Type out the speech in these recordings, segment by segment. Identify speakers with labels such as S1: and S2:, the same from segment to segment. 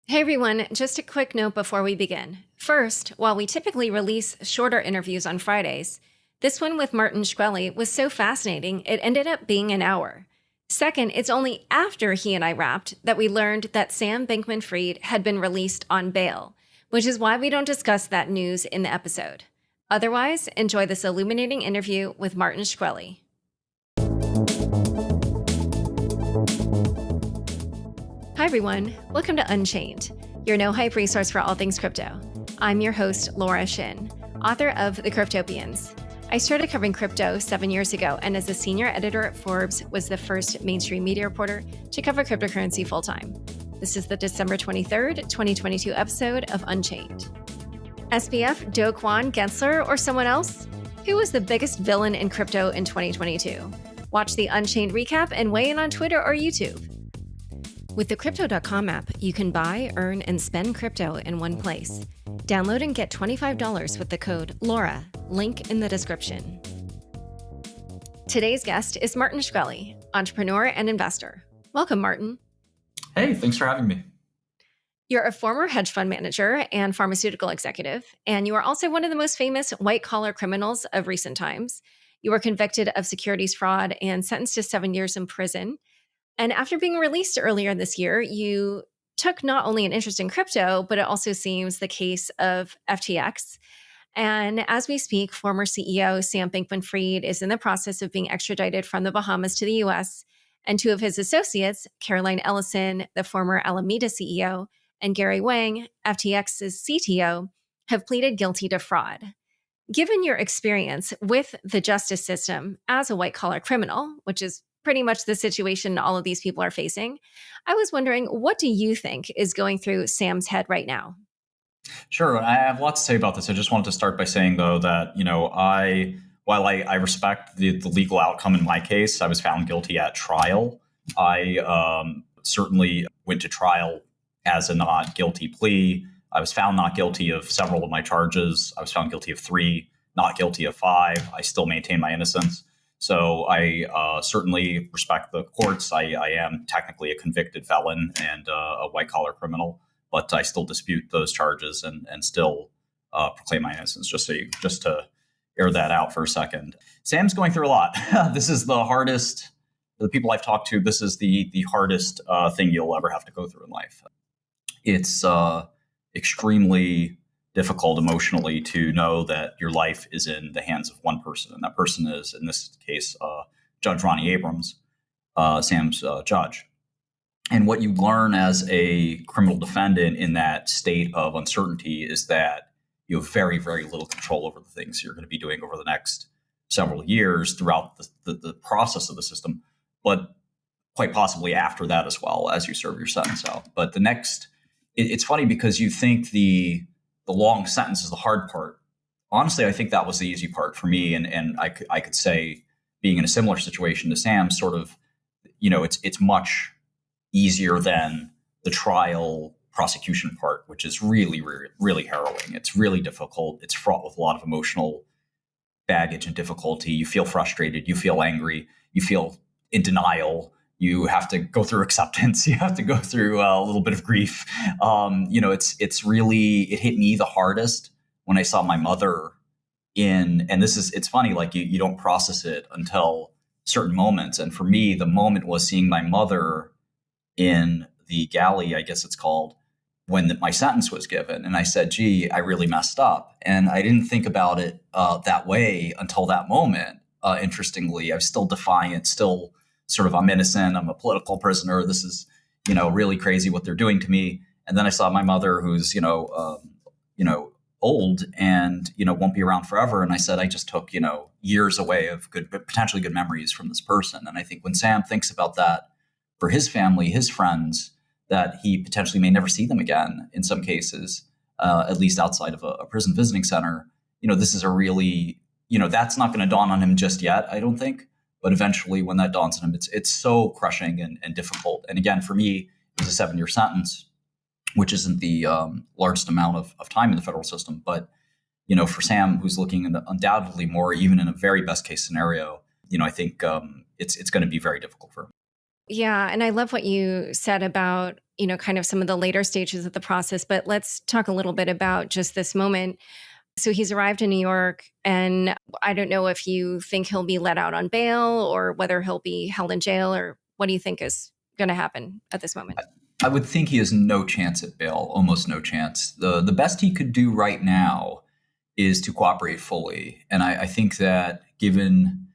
S1: Hey everyone, just a quick note before we begin. First, while we typically release shorter interviews on Fridays, this one with Martin Shkreli was so fascinating it ended up being an hour. Second, it's only after he and I wrapped that we learned that Sam Bankman-Fried had been released on bail, which is why we don't discuss that news in the episode. Otherwise, enjoy this illuminating interview with Martin Shkreli. Hi everyone, welcome to Unchained, your no-hype resource for all things crypto. I'm your host, Laura Shin, author of The Cryptopians. I started covering crypto 7 years ago, and as a senior editor at Forbes, was the first mainstream media reporter to cover cryptocurrency full-time. This is the December 23rd, 2022 episode of Unchained. SBF, Do Kwon, Gensler, or someone else? Who was the biggest villain in crypto in 2022? Watch the Unchained recap and weigh in on Twitter or YouTube. With the Crypto.com app, you can buy, earn, and spend crypto in one place. Download and get $25 with the code LAURA, link in the description. Today's guest is Martin Shkreli, entrepreneur and investor. Welcome, Martin.
S2: Hey, thanks for having me.
S1: You're a former hedge fund manager and pharmaceutical executive, and you are also one of the most famous white-collar criminals of recent times. You were convicted of securities fraud and sentenced to 7 years in prison. And after being released earlier this year, you took not only an interest in crypto, but it also seems the case of FTX. And as we speak, former CEO Sam Bankman-Fried is in the process of being extradited from the Bahamas to the US. And two of his associates, Caroline Ellison, the former Alameda CEO, and Gary Wang, FTX's CTO, have pleaded guilty to fraud. Given your experience with the justice system as a white-collar criminal, which is pretty much the situation all of these people are facing, I was wondering, what do you think is going through Sam's head right now?
S2: Sure. I have lots to say about this. I just wanted to start by saying, though, that, while I respect the legal outcome in my case, I was found guilty at trial. I certainly went to trial as a not guilty plea. I was found not guilty of several of my charges. I was found guilty of 3, not guilty of 5. I still maintain my innocence. So I certainly respect the courts. I am technically a convicted felon and a white-collar criminal, but I still dispute those charges and still proclaim my innocence, just to air that out for a second. Sam's going through a lot. This is the hardest, for the people I've talked to, this is the hardest thing you'll ever have to go through in life. It's extremely difficult emotionally to know that your life is in the hands of one person. And that person is, in this case, Judge Ronnie Abrams, Sam's judge. And what you learn as a criminal defendant in that state of uncertainty is that you have very, very little control over the things you're going to be doing over the next several years throughout the process of the system, but quite possibly after that as well as you serve your sentence out. But it's funny because you think the long sentence is the hard part. Honestly, I think that was the easy part for me. And I could say, being in a similar situation to Sam, sort of, it's much easier than the trial prosecution part, which is really, really, really harrowing. It's really difficult. It's fraught with a lot of emotional baggage and difficulty. You feel frustrated. You feel angry. You feel in denial. You have to go through acceptance. You have to go through a little bit of grief. It hit me the hardest when I saw my mother it's funny, like you don't process it until certain moments. And for me, the moment was seeing my mother in the galley, I guess it's called, when my sentence was given. And I said, gee, I really messed up. And I didn't think about it that way until that moment. Interestingly, I was still defiant, still sort of, I'm innocent, I'm a political prisoner. This is, really crazy what they're doing to me. And then I saw my mother who's, old and, won't be around forever. And I said, I just took, years away of potentially good memories from this person. And I think when Sam thinks about that for his family, his friends, that he potentially may never see them again in some cases, at least outside of a prison visiting center, this is a really, that's not going to dawn on him just yet, I don't think. But eventually, when that dawns on him, it's so crushing and difficult. And again, for me, it was a 7-year sentence, which isn't the largest amount of time in the federal system. But, for Sam, who's looking at undoubtedly more, even in a very best case scenario, I think it's going to be very difficult for him.
S1: Yeah, and I love what you said about, kind of some of the later stages of the process, but let's talk a little bit about just this moment. So he's arrived in New York, and I don't know if you think he'll be let out on bail or whether he'll be held in jail, or what do you think is going to happen at this moment?
S2: I would think he has no chance at bail, almost no chance. The best he could do right now is to cooperate fully. And I think that given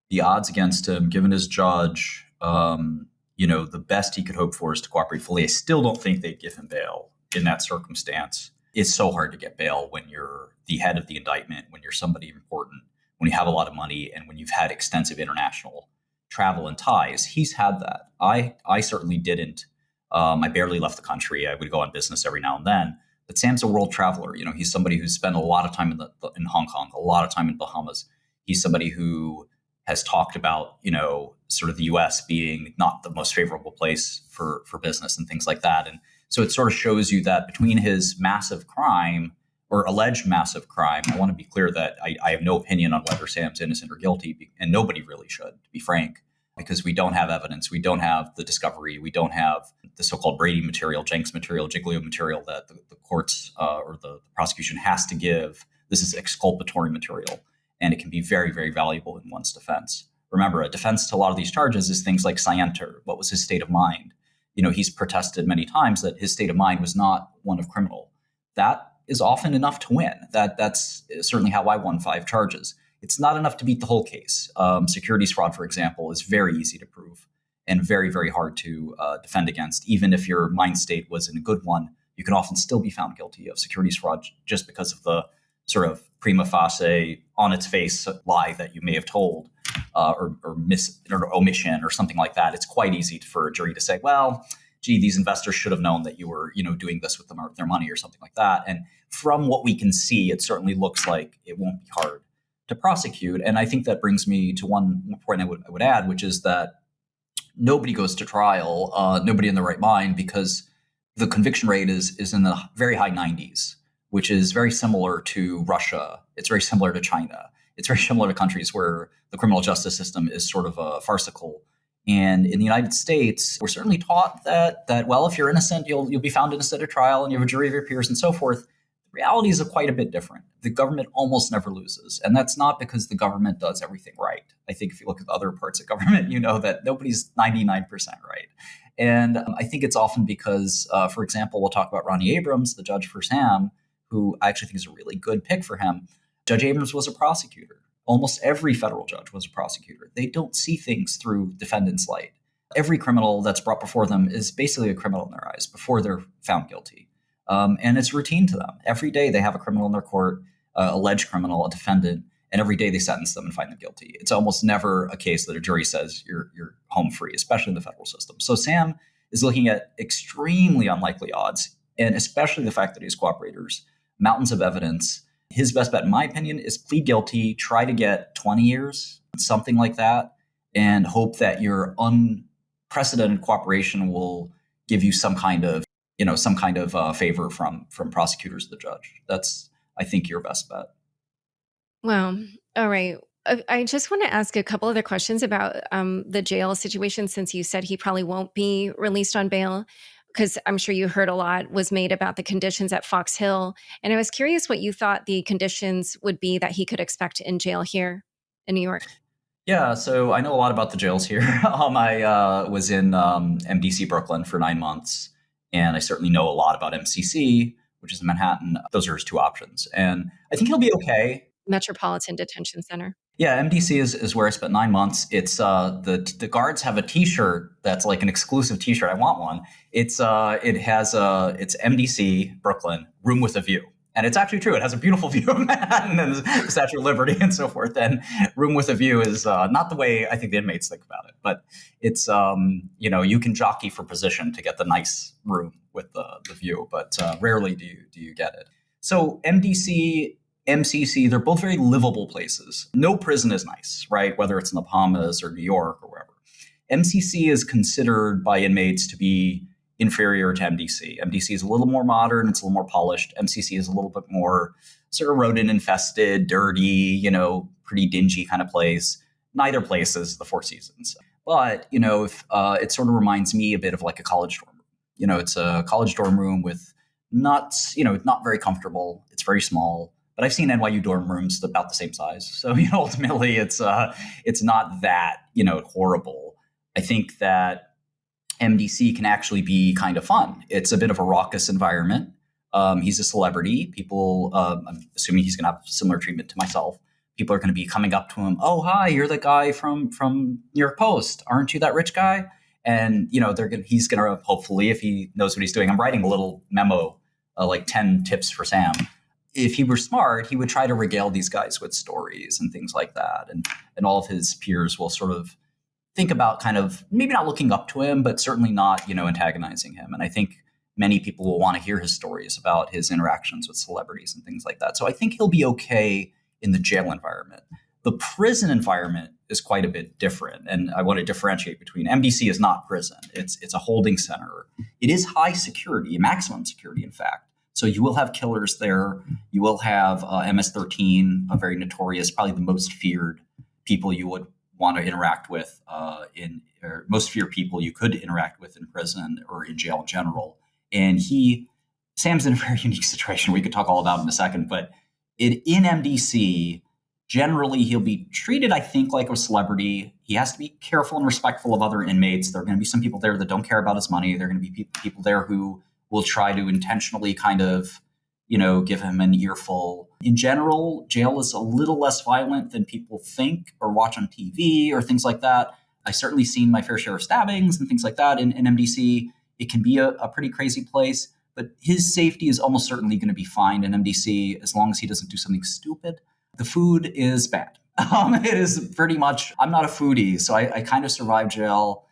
S2: the odds against him, given his judge, the best he could hope for is to cooperate fully. I still don't think they'd give him bail in that circumstance. It's so hard to get bail when you're the head of the indictment, when you're somebody important, when you have a lot of money, and when you've had extensive international travel and ties. He's had that. I certainly didn't. I barely left the country. I would go on business every now and then. But Sam's a world traveler. He's somebody who's spent a lot of time in Hong Kong, a lot of time in Bahamas. He's somebody who has talked about, sort of the U.S. being not the most favorable place for business and things like that. And so it sort of shows you that between his massive crime or alleged massive crime, I want to be clear that I have no opinion on whether Sam's innocent or guilty, and nobody really should, to be frank, because we don't have evidence. We don't have the discovery. We don't have the so-called Brady material, Jenks material, Giglio material that the courts or the prosecution has to give. This is exculpatory material, and it can be very, very valuable in one's defense. Remember, a defense to a lot of these charges is things like scienter. What was his state of mind? He's protested many times that his state of mind was not one of criminal. That is often enough to win. That's certainly how I won 5 charges. It's not enough to beat the whole case. Securities fraud, for example, is very easy to prove and very, very hard to defend against. Even if your mind state was in a good one, you can often still be found guilty of securities fraud just because of the sort of prima facie, on its face lie that you may have told or omission or something like that. It's quite easy for a jury to say, well, gee, these investors should have known that you were, doing this with their money or something like that. And from what we can see, it certainly looks like it won't be hard to prosecute. And I think that brings me to one point I would add, which is that nobody goes to trial, nobody in the right mind, because the conviction rate is in the very high 90s, which is very similar to Russia. It's very similar to China. It's very similar to countries where the criminal justice system is sort of farcical. And in the United States, we're certainly taught that well, if you're innocent, you'll be found innocent at trial, and you have a jury of your peers and so forth. The reality is quite a bit different. The government almost never loses. And that's not because the government does everything right. I think if you look at other parts of government, you know that nobody's 99% right. And I think it's often because, for example, we'll talk about Ronnie Abrams, the judge for Sam, who I actually think is a really good pick for him. Judge Abrams was a prosecutor. Almost every federal judge was a prosecutor. They don't see things through defendant's light. Every criminal that's brought before them is basically a criminal in their eyes before they're found guilty. And it's routine to them. Every day they have a criminal in their court, alleged criminal, a defendant, and every day they sentence them and find them guilty. It's almost never a case that a jury says you're home free, especially in the federal system. So Sam is looking at extremely unlikely odds, and especially the fact that he's cooperators, mountains of evidence. His best bet, in my opinion, is plead guilty, try to get 20 years, something like that, and hope that your unprecedented cooperation will give you some kind of favor from prosecutors or the judge. That's, I think, your best bet.
S1: Well, all right. I just want to ask a couple other questions about the jail situation, since you said he probably won't be released on bail, because I'm sure you heard a lot was made about the conditions at Fox Hill. And I was curious what you thought the conditions would be that he could expect in jail here in New York.
S2: Yeah, so I know a lot about the jails here. I was in MDC Brooklyn for 9 months, and I certainly know a lot about MCC, which is in Manhattan. Those are his 2 options. And I think he'll be okay.
S1: Metropolitan Detention Center.
S2: Yeah, MDC is where I spent 9 months. It's the guards have a T-shirt that's like an exclusive T-shirt. I want one. It's MDC Brooklyn, room with a view, and it's actually true. It has a beautiful view of Manhattan and the Statue of Liberty and so forth. And room with a view is not the way I think the inmates think about it, but it's you can jockey for position to get the nice room with the view, but rarely do you get it. So MDC. MCC, they're both very livable places. No prison is nice, right? Whether it's in the Bahamas or New York or wherever. MCC is considered by inmates to be inferior to MDC. MDC is a little more modern. It's a little more polished. MCC is a little bit more sort of rodent infested, dirty, pretty dingy kind of place. Neither place is the Four Seasons. But, if, it sort of reminds me a bit of like a college dorm room. It's a college dorm room with not, not very comfortable. It's very small. But I've seen NYU dorm rooms about the same size. So, ultimately it's not that, horrible. I think that MDC can actually be kind of fun. It's a bit of a raucous environment. He's a celebrity. People, I'm assuming he's going to have similar treatment to myself. People are going to be coming up to him. Oh, hi, you're the guy from New York Post. Aren't you that rich guy? And, he's going to, hopefully, if he knows what he's doing, I'm writing a little memo, like 10 tips for Sam. If he were smart, he would try to regale these guys with stories and things like that. And all of his peers will sort of think about kind of maybe not looking up to him, but certainly not, antagonizing him. And I think many people will want to hear his stories about his interactions with celebrities and things like that. So I think he'll be okay in the jail environment. The prison environment is quite a bit different. And I want to differentiate between MDC is not prison. It's a holding center. It is high security, maximum security, in fact. So you will have killers there. You will have MS-13, a very notorious, probably the most feared people you would want to interact with or most feared people you could interact with in prison or in jail in general. And Sam's in a very unique situation we could talk all about in a second, but in MDC, generally he'll be treated, I think, like a celebrity. He has to be careful and respectful of other inmates. There are going to be some people there that don't care about his money. There are going to be people there who will try to intentionally kind of, give him an earful. In general, jail is a little less violent than people think or watch on TV or things like that. I've certainly seen my fair share of stabbings and things like that in MDC. It can be a pretty crazy place, but his safety is almost certainly going to be fine in MDC as long as he doesn't do something stupid. The food is bad. It is pretty much, I'm not a foodie, so I kind of survived jail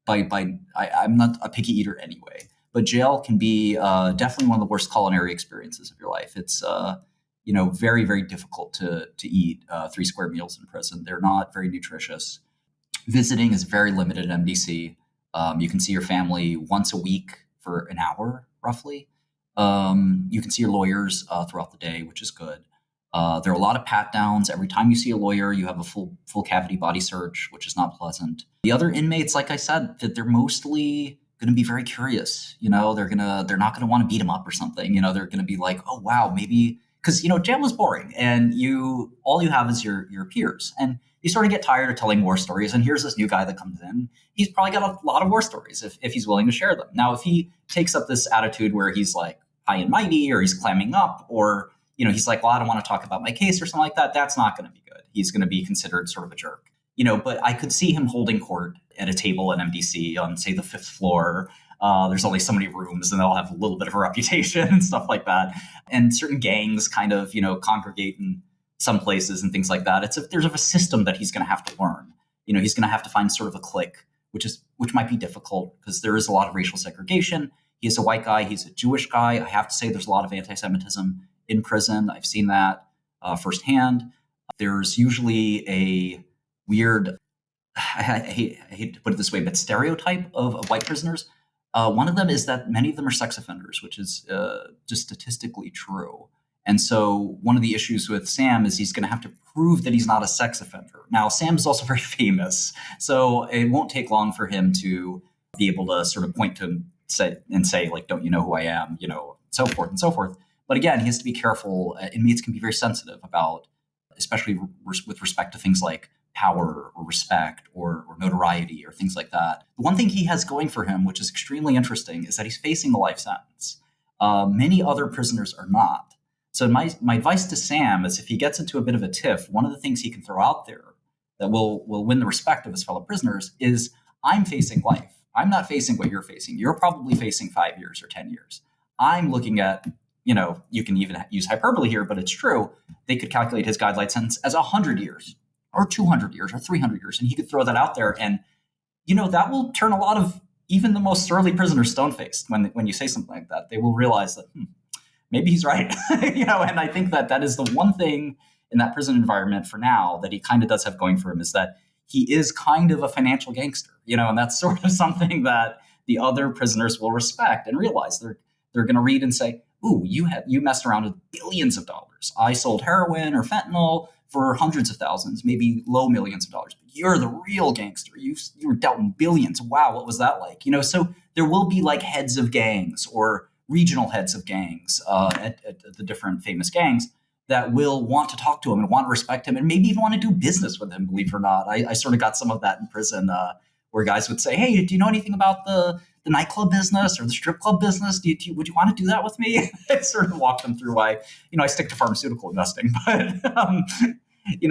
S2: I'm not a picky eater anyway. But jail can be definitely one of the worst culinary experiences of your life. It's very, very difficult to eat 3 square meals in prison. They're not very nutritious. Visiting is very limited in MDC. You can see your family once a week for an hour, roughly. You can see your lawyers throughout the day, which is good. There are a lot of pat downs. Every time you see a lawyer, you have a full cavity body search, which is not pleasant. The other inmates, like I said, that they're mostly going to be very curious. They're not going to want to beat him up or something. They're going to be like, oh wow, maybe because jail is boring, and all you have is your peers, and you sort of get tired of telling war stories. And here's this new guy that comes in. He's probably got a lot of war stories if he's willing to share them. Now, if he takes up this attitude where he's like high and mighty, or he's clamming up, or he's like, well, I don't want to talk about my case or something like that, that's not going to be good. He's going to be considered sort of a jerk. But I could see him holding court at a table at MDC on, say, the 5th floor. There's only so many rooms, and they'll have a little bit of a reputation and stuff like that. And certain gangs kind of, congregate in some places and things like that. There's a system that he's going to have to learn. He's going to have to find sort of a clique, which might be difficult because there is a lot of racial segregation. He is a white guy. He's a Jewish guy. I have to say there's a lot of anti-Semitism in prison. I've seen that firsthand. There's usually a weird, I hate to put it this way, but stereotype of white prisoners. One of them is that many of them are sex offenders, which is just statistically true. And so one of the issues with Sam is he's going to have to prove that he's not a sex offender. Now, Sam is also very famous, so it won't take long for him to be able to sort of point to him say, like, don't you know who I am, so forth and so forth. But again, he has to be careful. Inmates can be very sensitive about, especially with respect to things like power or respect or notoriety or things like that. The one thing he has going for him, which is extremely interesting, is that he's facing a life sentence. Many other prisoners are not. So my advice to Sam is if he gets into a bit of a tiff, one of the things he can throw out there that will win the respect of his fellow prisoners is, I'm facing life. I'm not facing what you're facing. You're probably facing 5 years or 10 years. I'm looking at, you can even use hyperbole here, but it's true. They could calculate his guideline sentence as 100 years or 200 years or 300 years. And he could throw that out there. And, that will turn a lot of even the most surly prisoners stone-faced when you say something like that. They will realize that, maybe he's right. And I think that is the one thing in that prison environment for now that he kind of does have going for him, is that he is kind of a financial gangster, and that's sort of something that the other prisoners will respect and realize. They're going to read and say, ooh, you messed around with billions of dollars. I sold heroin or fentanyl
S3: for hundreds of thousands, maybe low millions of dollars. But you're the real gangster. You were dealt in billions. Wow, what was that like? So there will be like heads of gangs or regional heads of gangs at the different famous gangs that will want to talk to him and want to respect him and maybe even want to do business with him, believe it or not. I sort of got some of that in prison where guys would say, hey, do you know anything about the nightclub business or the strip club business? Would you want to do that with me? I sort of walk them through why, I stick to pharmaceutical investing. But,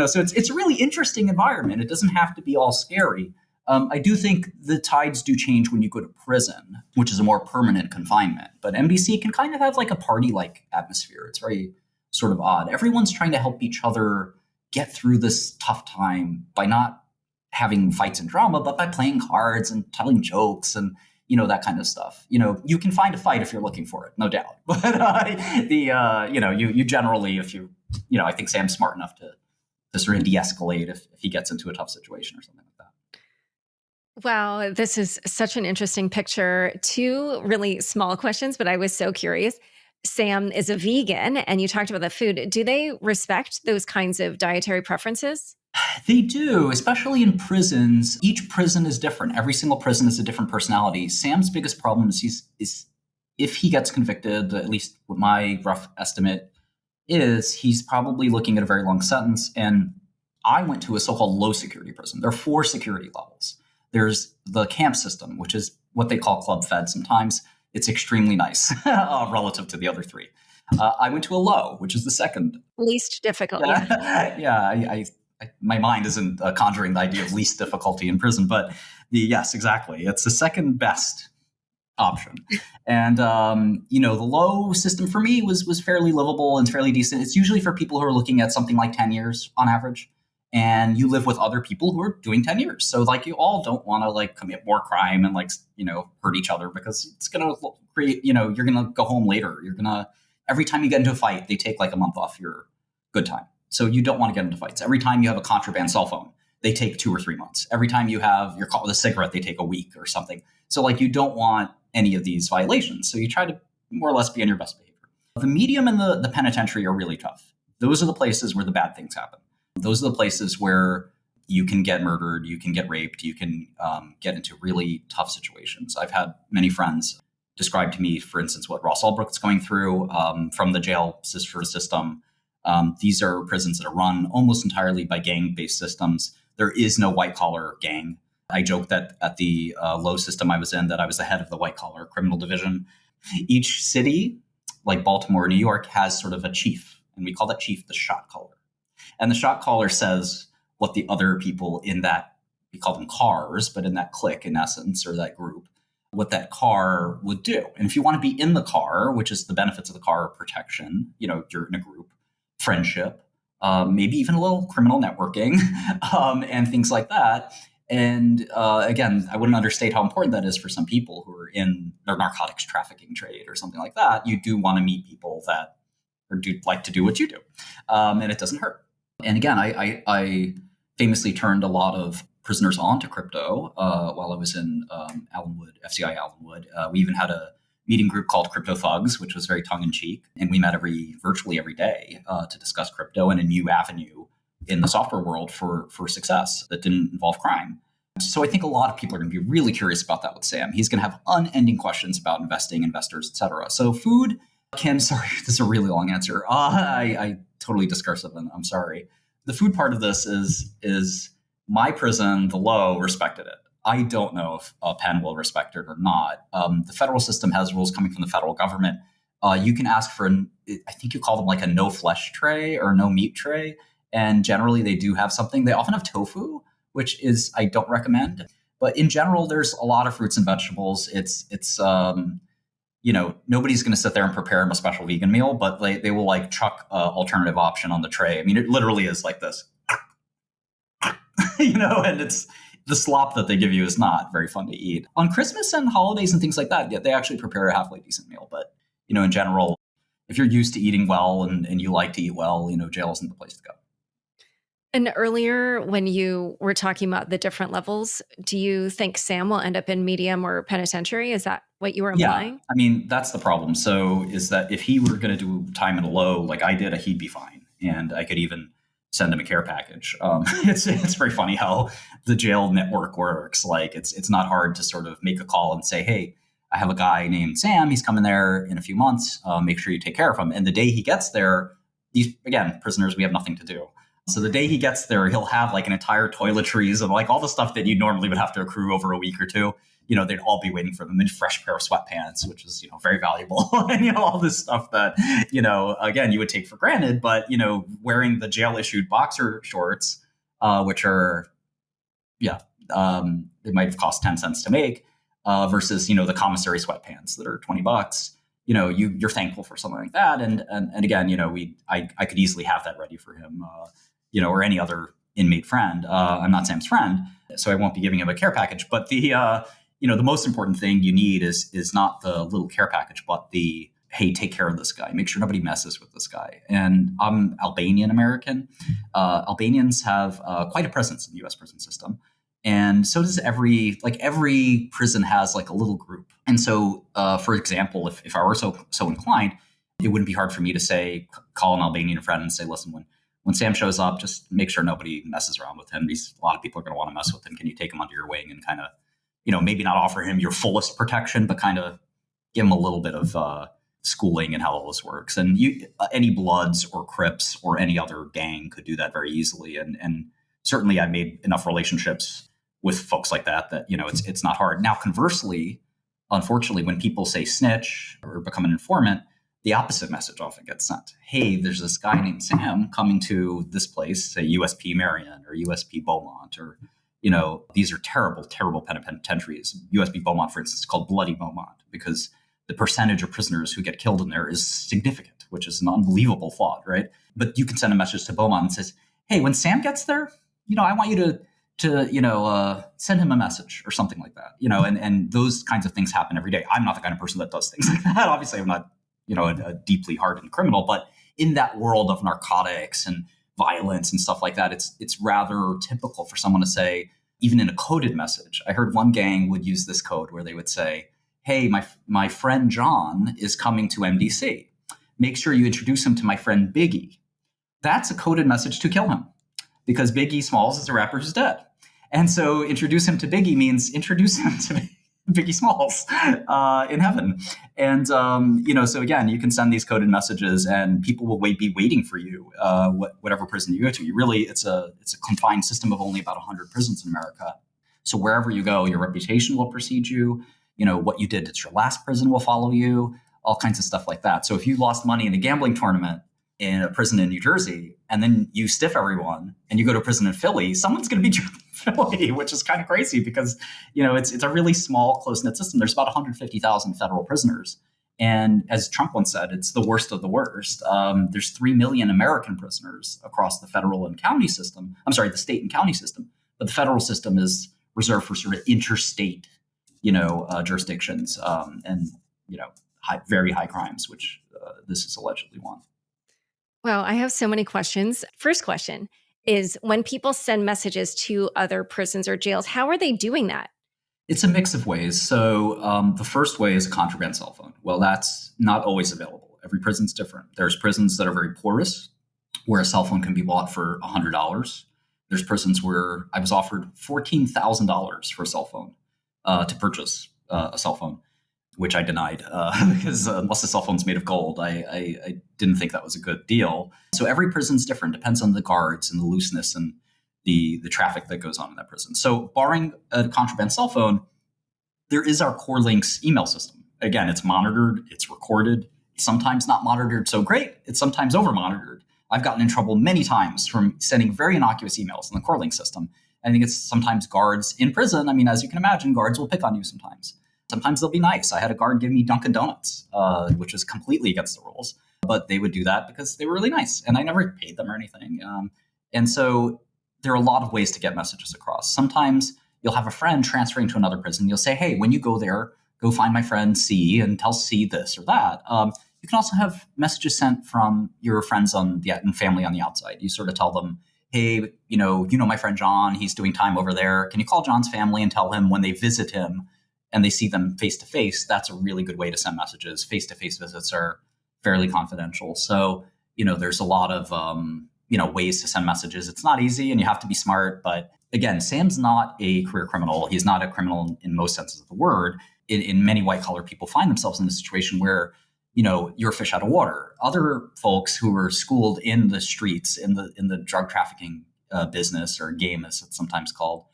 S3: so it's a really interesting environment. It doesn't have to be all scary. I do think the tides do change when you go to prison, which is a more permanent confinement. But MDC can kind of have like a party-like atmosphere. It's very sort of odd. Everyone's trying to help each other get through this tough time by not having fights and drama, but by playing cards and telling jokes and, that kind of stuff. You can find a fight if you're looking for it, no doubt. But you generally, if you, I think Sam's smart enough to sort of de-escalate if he gets into a tough situation or something like that.
S1: Wow, this is such an interesting picture. Two really small questions, but I was so curious. Sam is a vegan, and you talked about the food. Do they respect those kinds of dietary preferences?
S3: They do, especially in prisons. Each prison is different. Every single prison is a different personality. Sam's biggest problem is if he gets convicted, at least what my rough estimate is, he's probably looking at a very long sentence. And I went to a so-called low security prison. There are 4 security levels. There's the camp system, which is what they call club fed sometimes. It's extremely nice relative to the other 3. I went to a low, which is the second.
S1: Least difficult.
S3: Yeah, my mind isn't conjuring the idea of least difficulty in prison, but yes, exactly. It's the second best option. And, the low system for me was fairly livable and fairly decent. It's usually for people who are looking at something like 10 years on average. And you live with other people who are doing 10 years. So you all don't want to commit more crime and hurt each other because it's going to create, you're going to go home later. Every time you get into a fight, they take a month off your good time. So you don't want to get into fights. Every time you have a contraband cell phone, they take 2 or 3 months. Every time you have your caught with a cigarette, they take a week or something. So you don't want any of these violations. So you try to more or less be on your best behavior. The medium and the penitentiary are really tough. Those are the places where the bad things happen. Those are the places where you can get murdered, you can get raped, you can get into really tough situations. I've had many friends describe to me, for instance, what Ross Ulbricht's going through from the jail system. These are prisons that are run almost entirely by gang-based systems. There is no white-collar gang. I joke that at the low system I was in, that I was the head of the white-collar criminal division. Each city, like Baltimore or New York, has sort of a chief, and we call that chief the shot caller. And the shot caller says what the other people in that, we call them cars, but in that clique, in essence, or that group, what that car would do. And if you want to be in the car, which is the benefits of the car protection, you're in a group, friendship, maybe even a little criminal networking, and things like that. And again, I wouldn't understate how important that is for some people who are in their narcotics trafficking trade or something like that. You do want to meet people that do like to do what you do, and it doesn't hurt. And again, I famously turned a lot of prisoners onto crypto while I was in Allenwood, FCI Allenwood. We even had a meeting group called Crypto Thugs, which was very tongue-in-cheek. And we met virtually every day to discuss crypto and a new avenue in the software world for success that didn't involve crime. So I think a lot of people are going to be really curious about that with Sam. He's going to have unending questions about investing, investors, et cetera. So food sorry, this is a really long answer. I totally discursive, and I'm sorry. The food part of this is my prison, the low, respected it. I don't know if Penn will respect it or not. The federal system has rules coming from the federal government. You can ask for, I think you call them a no flesh tray or no meat tray. And generally they do have something. They often have tofu, which I don't recommend. But in general, there's a lot of fruits and vegetables. It's nobody's going to sit there and prepare them a special vegan meal, but they will chuck an alternative option on the tray. I mean, it literally is like this, and it's the slop that they give you is not very fun to eat. On Christmas and holidays and things like that, yeah, they actually prepare a halfway decent meal. But, in general, if you're used to eating well and you like to eat well, jail isn't the place to go.
S1: And earlier, when you were talking about the different levels, do you think Sam will end up in medium or penitentiary? Is that what you were implying?
S3: Yeah, I mean, that's the problem. So is that if he were going to do time in a low like I did, he'd be fine. And I could even send him a care package. It's very funny how the jail network works. Like it's not hard to sort of make a call and say, hey, I have a guy named Sam. He's coming there in a few months. Make sure you take care of him. And the day he gets there, these, again, prisoners, we have nothing to do. So the day he gets there, he'll have like an entire toiletries and like all the stuff that you normally would have to accrue over a week or two. They'd all be waiting for them in fresh pair of sweatpants, which is, very valuable. And, all this stuff that, again, you would take for granted. But, wearing the jail issued boxer shorts, which are, they might have cost 10 cents to make versus, the commissary sweatpants that are $20. You're thankful for something like that. And again, I could easily have that ready for him, or any other inmate friend. I'm not Sam's friend, so I won't be giving him a care package. But the most important thing you need is not the little care package, but the, hey, take care of this guy. Make sure nobody messes with this guy. And I'm Albanian American. Albanians have quite a presence in the U.S. prison system. And so does every prison has like a little group. And so, for example, if I were so inclined, it wouldn't be hard for me to say, call an Albanian friend and say, listen, when Sam shows up, just make sure nobody messes around with him. A lot of people are going to want to mess with him. Can you take him under your wing and kind of, maybe not offer him your fullest protection, but kind of give him a little bit of schooling and how all this works. And any Bloods or Crips or any other gang could do that very easily. And certainly I made enough relationships with folks like that, it's not hard. Now, conversely, unfortunately, when people say snitch or become an informant, the opposite message often gets sent. Hey, there's this guy named Sam coming to this place, say USP Marion or USP Beaumont, or, these are terrible, terrible penitentiaries. USP Beaumont, for instance, is called Bloody Beaumont because the percentage of prisoners who get killed in there is significant, which is an unbelievable thought, right? But you can send a message to Beaumont and says, hey, when Sam gets there, I want you to send him a message or something like that, and those kinds of things happen every day. I'm not the kind of person that does things like that. Obviously, I'm not, a deeply hardened criminal, but in that world of narcotics and violence and stuff like that, it's rather typical for someone to say, even in a coded message. I heard one gang would use this code where they would say, hey, my friend John is coming to MDC. Make sure you introduce him to my friend Biggie. That's a coded message to kill him because Biggie Smalls is a rapper who's dead. And so introduce him to Biggie means introduce him to Biggie Smalls in heaven. And, so again, you can send these coded messages and people will be waiting for you, whatever prison you go to. It's a confined system of only about 100 prisons in America. So wherever you go, your reputation will precede you. What you did at your last prison will follow you, all kinds of stuff like that. So if you lost money in a gambling tournament in a prison in New Jersey, and then you stiff everyone and you go to a prison in Philly, someone's going to beat you in Philly, which is kind of crazy because, it's a really small, close-knit system. There's about 150,000 federal prisoners. And as Trump once said, it's the worst of the worst. There's 3 million American prisoners across the federal and county system. I'm sorry, the state and county system. But the federal system is reserved for sort of interstate, jurisdictions and, very high crimes, which this is allegedly one.
S1: Well, I have so many questions. First question is, when people send messages to other prisons or jails, how are they doing that?
S3: It's a mix of ways. So the first way is a contraband cell phone. Well, that's not always available. Every prison's different. There's prisons that are very porous, where a cell phone can be bought for $100. There's prisons where I was offered $14,000 for a cell phone to purchase a cell phone, which I denied because unless the cell phone's made of gold, I didn't think that was a good deal. So every prison's different, depends on the guards and the looseness and the traffic that goes on in that prison. So barring a contraband cell phone, there is our Core Links email system. Again, it's monitored, it's recorded, it's sometimes not monitored so great, it's sometimes over monitored. I've gotten in trouble many times from sending very innocuous emails in the Core Link system. I think it's sometimes guards in prison. I mean, as you can imagine, guards will pick on you sometimes. Sometimes they'll be nice. I had a guard give me Dunkin' Donuts, which is completely against the rules. But they would do that because they were really nice. And I never paid them or anything. And so there are a lot of ways to get messages across. Sometimes you'll have a friend transferring to another prison. You'll say, hey, when you go there, go find my friend C and tell C this or that. You can also have messages sent from your friends and family on the outside. You sort of tell them, hey, you know my friend John, he's doing time over there. Can you call John's family and tell him when they visit him and they see them face to face? That's a really good way to send messages. Face to face visits are fairly confidential. So, there's a lot of, ways to send messages. It's not easy and you have to be smart. But again, Sam's not a career criminal. He's not a criminal in most senses of the word. In many white collar people find themselves in a situation where, you're a fish out of water. Other folks who were schooled in the streets, in the drug trafficking business or game, as it's sometimes called,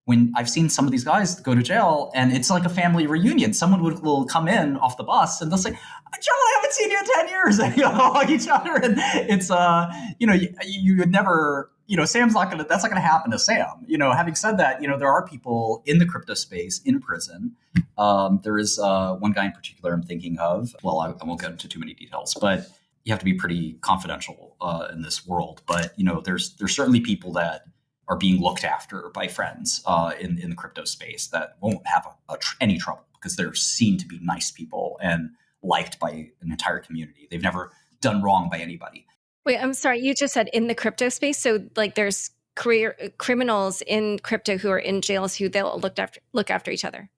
S3: when I've seen some of these guys go to jail and it's like a family reunion, someone will come in off the bus and they'll say, Joe, I haven't seen you in 10 years. And hug each other. And it's, you would never, Sam's that's not going to happen to Sam. Having said that, there are people in the crypto space in prison. There is one guy in particular I'm thinking of. Well, I won't get into too many details, but you have to be pretty confidential in this world. But, there's certainly people that are being looked after by friends in the crypto space that won't have any trouble because they're seen to be nice people and liked by an entire community. They've never done wrong by anybody.
S1: Wait, I'm sorry. You just said in the crypto space. So like there's career criminals in crypto who are in jails who they'll look after each other.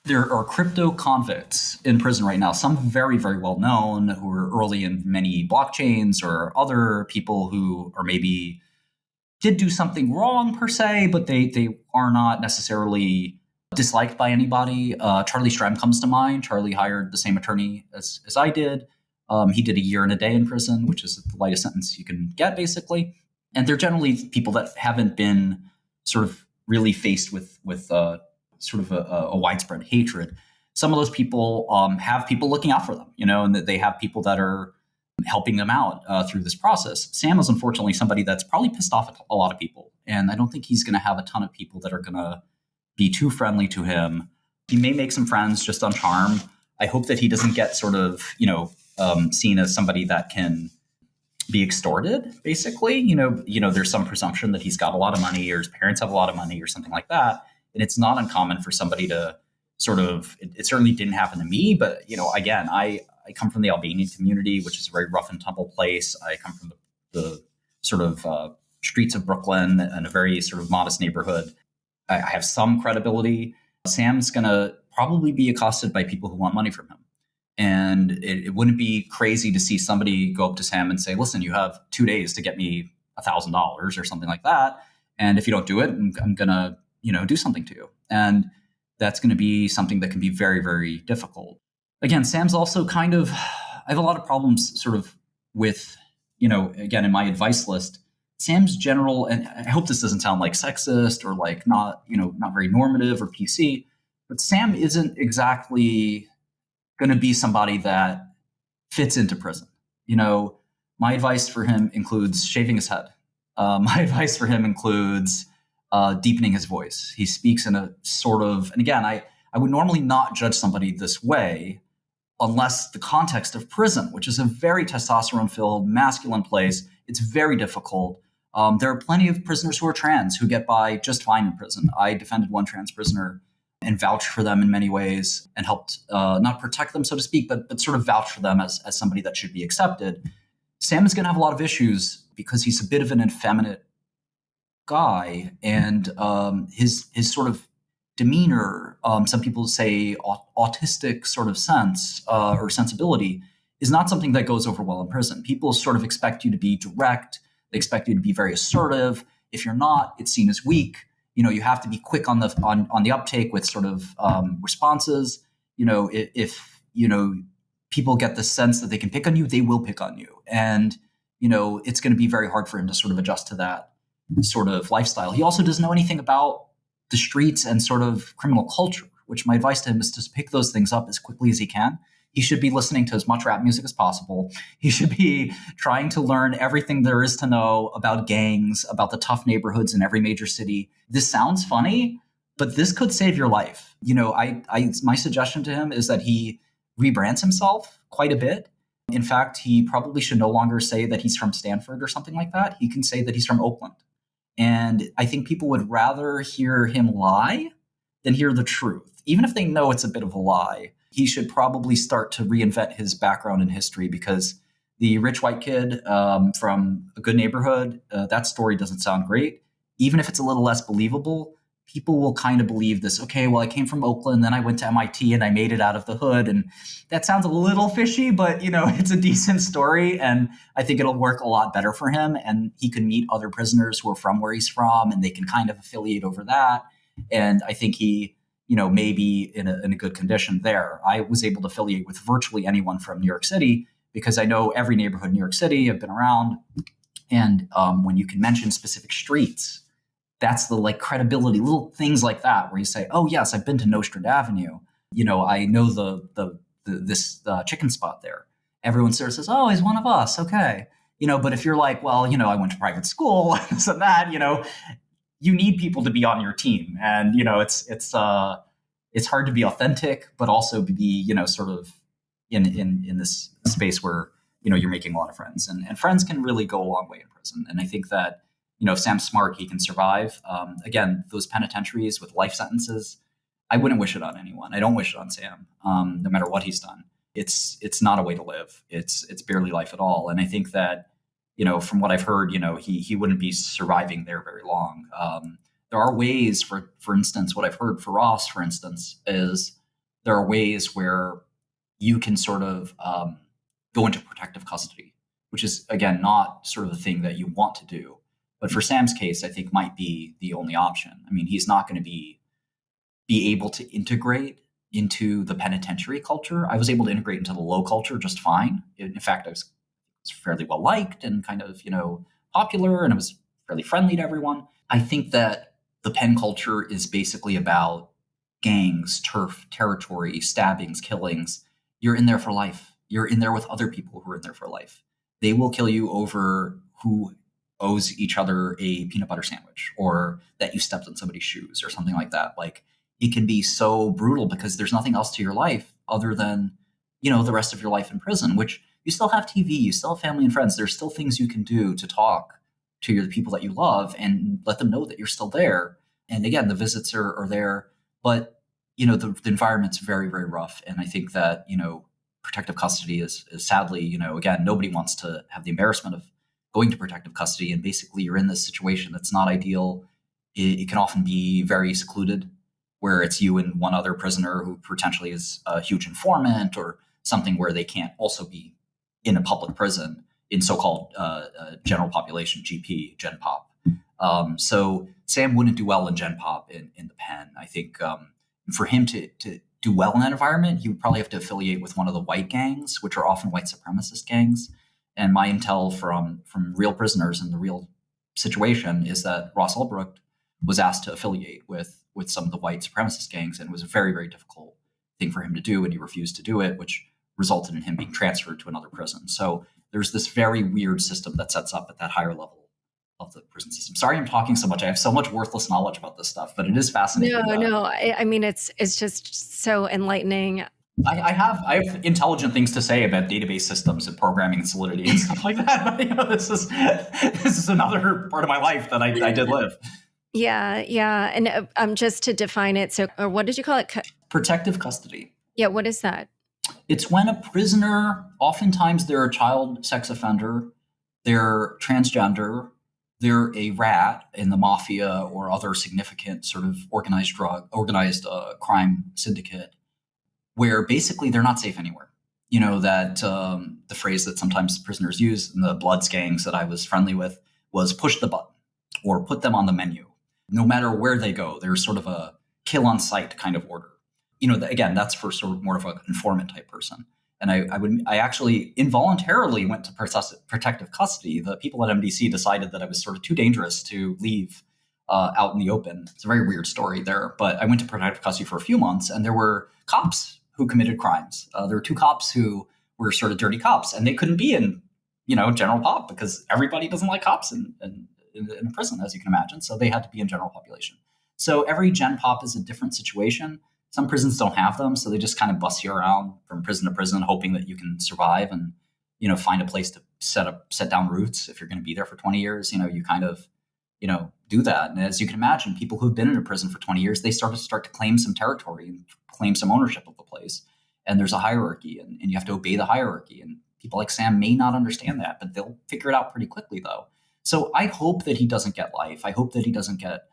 S3: There are crypto convicts in prison right now, some very, very well known who are early in many blockchains, or other people who are maybe did do something wrong per se, but they are not necessarily disliked by anybody. Charlie Strem comes to mind. Charlie hired the same attorney as I did. He did a year and a day in prison, which is the lightest sentence you can get, basically. And they're generally people that haven't been sort of really faced with sort of a widespread hatred. Some of those people have people looking out for them, and that they have people that are helping them out through this process. Sam is unfortunately somebody that's probably pissed off at a lot of people. And I don't think he's going to have a ton of people that are going to be too friendly to him. He may make some friends just on charm. I hope that he doesn't get sort of, seen as somebody that can be extorted, basically. There's some presumption that he's got a lot of money or his parents have a lot of money or something like that. And it's not uncommon for somebody to sort of, it certainly didn't happen to me, but, again, I come from the Albanian community, which is a very rough and tumble place. I come from the sort of streets of Brooklyn and a very sort of modest neighborhood. I have some credibility. Sam's going to probably be accosted by people who want money from him. And it wouldn't be crazy to see somebody go up to Sam and say, listen, you have 2 days to get me $1,000 or something like that. And if you don't do it, I'm going to, do something to you. And that's going to be something that can be very, very difficult. Again, Sam's also kind of, I have a lot of problems sort of with, again, in my advice list, Sam's general, and I hope this doesn't sound like sexist or like not very normative or PC, but Sam isn't exactly going to be somebody that fits into prison. My advice for him includes shaving his head. My advice for him includes deepening his voice. He speaks in a sort of, and again, I would normally not judge somebody this way unless the context of prison, which is a very testosterone-filled, masculine place, it's very difficult. There are plenty of prisoners who are trans who get by just fine in prison. I defended one trans prisoner and vouched for them in many ways and helped not protect them, so to speak, but sort of vouch for them as somebody that should be accepted. Sam is going to have a lot of issues because he's a bit of an effeminate guy, and his sort of demeanor, some people say autistic sort of sense or sensibility, is not something that goes over well in prison. People sort of expect you to be direct. They expect you to be very assertive. If you're not, it's seen as weak. You have to be quick on the uptake with sort of responses. If people get the sense that they can pick on you, they will pick on you. And, it's going to be very hard for him to sort of adjust to that sort of lifestyle. He also doesn't know anything about the streets and sort of criminal culture, which my advice to him is to pick those things up as quickly as he can. He should be listening to as much rap music as possible. He should be trying to learn everything there is to know about gangs, about the tough neighborhoods in every major city. This sounds funny, but this could save your life. My suggestion to him is that he rebrands himself quite a bit. In fact, he probably should no longer say that he's from Stanford or something like that. He can say that he's from Oakland. And I think people would rather hear him lie than hear the truth. Even if they know it's a bit of a lie, he should probably start to reinvent his background in history, because the rich white kid from a good neighborhood, that story doesn't sound great. Even if it's a little less believable, people will kind of believe this, okay, well, I came from Oakland, then I went to MIT and I made it out of the hood. And that sounds a little fishy, but it's a decent story. And I think it'll work a lot better for him. And he can meet other prisoners who are from where he's from, and they can kind of affiliate over that. And I think he, may be in a good condition there. I was able to affiliate with virtually anyone from New York City because I know every neighborhood in New York City. I've been around. And when you can mention specific streets, that's the credibility, little things like that, where you say, oh, yes, I've been to Nostrand Avenue. I know this chicken spot there. Everyone sort of says, oh, he's one of us. Okay. But if you're like, well, I went to private school, this and that, you need people to be on your team. And, it's hard to be authentic, but also be, sort of in this space where, you're making a lot of friends, and friends can really go a long way in prison. And I think that, if Sam's smart, he can survive. Again, those penitentiaries with life sentences, I wouldn't wish it on anyone. I don't wish it on Sam, no matter what he's done. It's not a way to live. It's barely life at all. And I think that, from what I've heard, he wouldn't be surviving there very long. There are ways, for instance, what I've heard for Ross, for instance, is there are ways where you can sort of go into protective custody, which is, again, not sort of the thing that you want to do. But for Sam's case, I think might be the only option. I mean, he's not going to be able to integrate into the penitentiary culture. I was able to integrate into the low culture just fine. In fact, I was fairly well liked and kind of, popular, and I was fairly friendly to everyone. I think that the pen culture is basically about gangs, turf, territory, stabbings, killings. You're in there for life. You're in there with other people who are in there for life. They will kill you over who owes each other a peanut butter sandwich, or that you stepped on somebody's shoes or something like that. It can be so brutal because there's nothing else to your life other than, the rest of your life in prison, which you still have TV, you still have family and friends. There's still things you can do to talk to the people that you love and let them know that you're still there. And again, the visits are there, but, the environment's very, very rough. And I think that, protective custody is sadly, again, nobody wants to have the embarrassment of going to protective custody, and basically you're in this situation that's not ideal. It can often be very secluded, where it's you and one other prisoner who potentially is a huge informant or something, where they can't also be in a public prison in so-called general population, GP, Gen Pop. So Sam wouldn't do well in Gen Pop in the pen. I think for him to do well in that environment, he would probably have to affiliate with one of the white gangs, which are often white supremacist gangs. And my intel from real prisoners in the real situation is that Ross Ulbricht was asked to affiliate with some of the white supremacist gangs, and it was a very, very difficult thing for him to do, and he refused to do it, which resulted in him being transferred to another prison. So there's this very weird system that sets up at that higher level of the prison system. Sorry I'm talking so much. I have so much worthless knowledge about this stuff, but it is fascinating.
S1: No. I mean, it's just so enlightening.
S3: I have intelligent things to say about database systems and programming and Solidity and stuff like that. But this is another part of my life that I did live.
S1: Yeah. And just to define it, so, or what did you call it?
S3: Protective custody.
S1: Yeah, what is that?
S3: It's when a prisoner, oftentimes they're a child sex offender, they're transgender, they're a rat in the mafia or other significant sort of organized crime syndicate, where basically they're not safe anywhere. That the phrase that sometimes prisoners use in the Bloods gangs that I was friendly with was push the button or put them on the menu. No matter where they go, there's sort of a kill on sight kind of order. Again, that's for sort of more of an informant type person. And I actually involuntarily went to protective custody. The people at MDC decided that I was sort of too dangerous to leave out in the open. It's a very weird story there, but I went to protective custody for a few months, and there were cops who committed crimes. There were two cops who were sort of dirty cops, and they couldn't be in, general pop because everybody doesn't like cops in a prison, as you can imagine. So they had to be in general population. So every Gen Pop is a different situation. Some prisons don't have them, so they just kind of bus you around from prison to prison, hoping that you can survive and, find a place to set down roots. If you're going to be there for 20 years, you kind of, do that. And as you can imagine, people who've been in a prison for 20 years, they start to claim some territory and claim some ownership of the place. And there's a hierarchy, and you have to obey the hierarchy. And people like Sam may not understand that, but they'll figure it out pretty quickly, though. So I hope that he doesn't get life. I hope that he doesn't get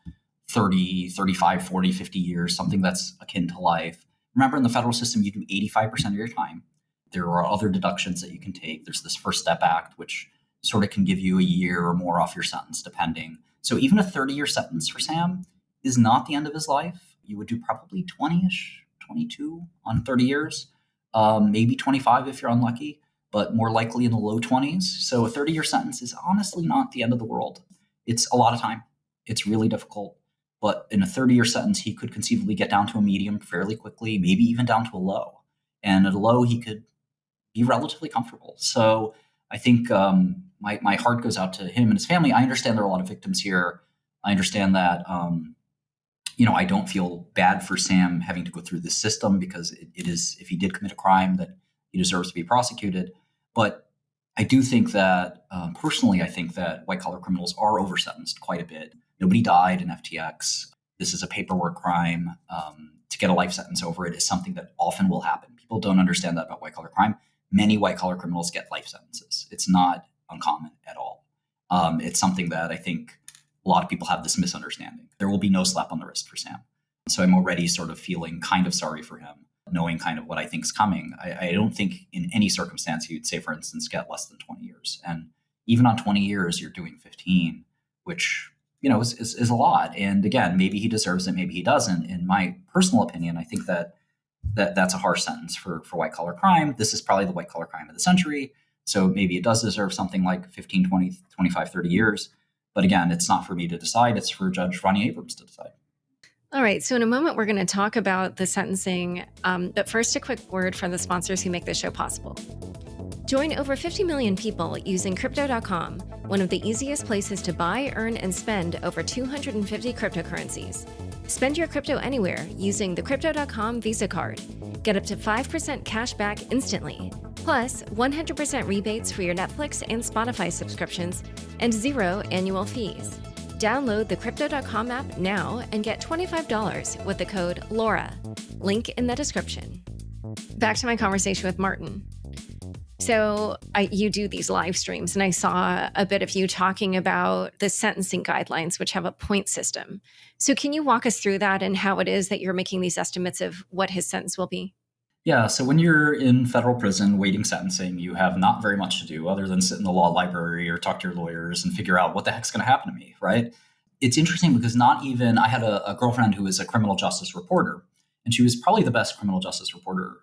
S3: 30, 35, 40, 50 years, something that's akin to life. Remember, in the federal system, you do 85% of your time. There are other deductions that you can take. There's this First Step Act, which sort of can give you a year or more off your sentence, depending. So even a 30-year sentence for Sam is not the end of his life. You would do probably 20-ish, 22 on 30 years, maybe 25 if you're unlucky, but more likely in the low 20s. So a 30-year sentence is honestly not the end of the world. It's a lot of time. It's really difficult. But in a 30-year sentence, he could conceivably get down to a medium fairly quickly, maybe even down to a low. And at a low, he could be relatively comfortable. So I think my heart goes out to him and his family. I understand there are a lot of victims here. I understand that, I don't feel bad for Sam having to go through this system because it is, if he did commit a crime, that he deserves to be prosecuted. But I do think that, personally, I think that white-collar criminals are over-sentenced quite a bit. Nobody died in FTX. This is a paperwork crime. To get a life sentence over it is something that often will happen. People don't understand that about white-collar crime. Many white-collar criminals get life sentences. It's not uncommon at all. It's something that I think a lot of people have this misunderstanding. There will be no slap on the wrist for Sam. So I'm already sort of feeling kind of sorry for him, knowing kind of what I think is coming. I don't think in any circumstance you'd say, for instance, get less than 20 years. And even on 20 years, you're doing 15, which, is a lot. And again, maybe he deserves it, maybe he doesn't. In my personal opinion, I think that's a harsh sentence for white-collar crime. This is probably the white-collar crime of the century. So maybe it does deserve something like 15, 20, 25, 30 years. But again, it's not for me to decide. It's for Judge Ronnie Abrams to decide.
S1: All right. So in a moment, we're going to talk about the sentencing. But first, a quick word from the sponsors who make this show possible. Join over 50 million people using Crypto.com, one of the easiest places to buy, earn, and spend over 250 cryptocurrencies. Spend your crypto anywhere using the Crypto.com Visa card. Get up to 5% cash back instantly. Plus, 100% rebates for your Netflix and Spotify subscriptions and 0 annual fees. Download the Crypto.com app now and get $25 with the code LAURA. Link in the description. Back to my conversation with Martin. So you do these live streams, and I saw a bit of you talking about the sentencing guidelines, which have a point system. So can you walk us through that and how it is that you're making these estimates of what his sentence will be?
S3: Yeah, so when you're in federal prison waiting sentencing, you have not very much to do other than sit in the law library or talk to your lawyers and figure out what the heck's going to happen to me, right? It's interesting because I had a girlfriend who was a criminal justice reporter, and she was probably the best criminal justice reporter,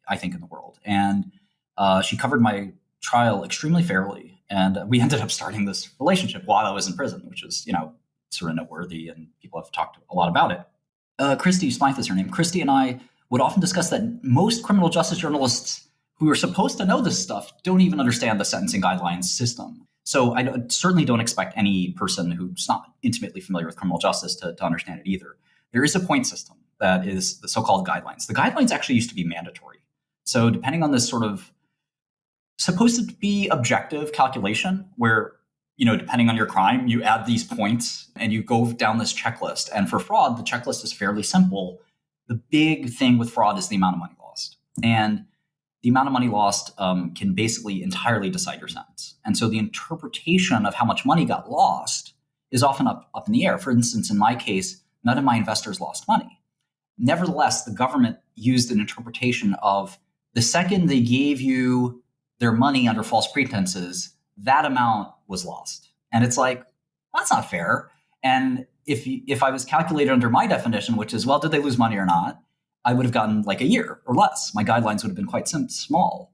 S3: I think, in the world. And she covered my trial extremely fairly. And we ended up starting this relationship while I was in prison, which is, sort of noteworthy, and people have talked a lot about it. Christy Smythe is her name. Christy and I would often discuss that most criminal justice journalists who are supposed to know this stuff don't even understand the sentencing guidelines system. So I certainly don't expect any person who's not intimately familiar with criminal justice to understand it either. There is a point system that is the so-called guidelines. The guidelines actually used to be mandatory. So depending on this sort of supposed to be objective calculation where, depending on your crime, you add these points and you go down this checklist. And for fraud, the checklist is fairly simple. The big thing with fraud is the amount of money lost. And the amount of money lost can basically entirely decide your sentence. And so the interpretation of how much money got lost is often up in the air. For instance, in my case, none of my investors lost money. Nevertheless, the government used an interpretation of the second they gave you their money under false pretenses, that amount was lost. And it's like, well, that's not fair. And if I was calculated under my definition, which is, well, did they lose money or not? I would have gotten like a year or less. My guidelines would have been quite small.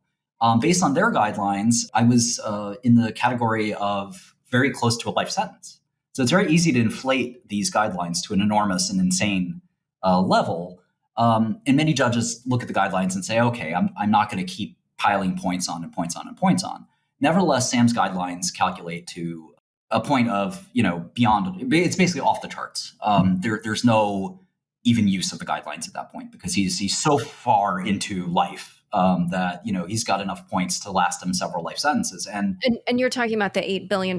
S3: Based on their guidelines, I was in the category of very close to a life sentence. So it's very easy to inflate these guidelines to an enormous and insane level. And many judges look at the guidelines and say, okay, I'm not going to keep piling points on and points on and points on. Nevertheless, Sam's guidelines calculate to a point of, beyond, it's basically off the charts. There's no even use of the guidelines at that point because he's so far into life that, he's got enough points to last him several life sentences. And
S1: you're talking about the $8 billion,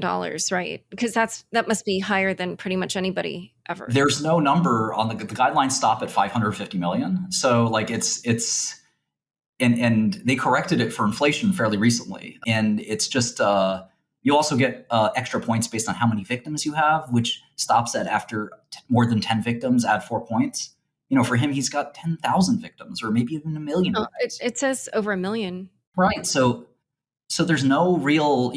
S1: right? Because that must be higher than pretty much anybody ever.
S3: There's no number on the guidelines stop at 550 million. So like it's and they corrected it for inflation fairly recently. And it's just, you also get extra points based on how many victims you have, which stops at after more than 10 victims, add 4 points. For him, he's got 10,000 victims or maybe even a million.
S1: Oh, it says over 1 million.
S3: Right. So there's no real,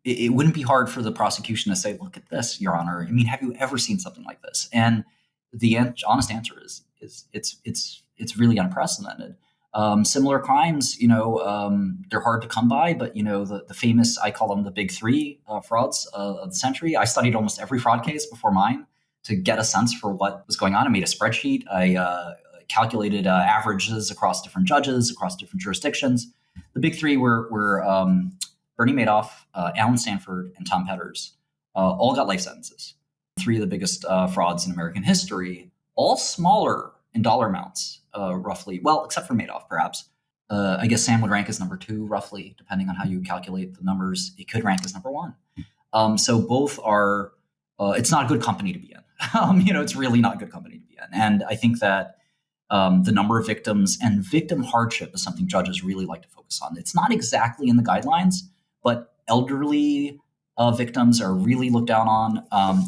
S3: it wouldn't be hard for the prosecution to say, look at this, Your Honor. I mean, have you ever seen something like this? And the honest answer is it's really unprecedented. Similar crimes, they're hard to come by, but the famous, I call them the big three frauds of the century. I studied almost every fraud case before mine to get a sense for what was going on. I made a spreadsheet. I calculated averages across different judges, across different jurisdictions. The big three were Bernie Madoff, Alan Sanford, and Tom Petters. All got life sentences. Three of the biggest frauds in American history, all smaller in dollar amounts, roughly. Well, except for Madoff, perhaps. I guess Sam would rank as number 2, roughly, depending on how you calculate the numbers. It could rank as number 1. So both are, it's not a good company to be in. It's really not a good company to be in. And I think that the number of victims and victim hardship is something judges really like to focus on. It's not exactly in the guidelines, but elderly victims are really looked down on.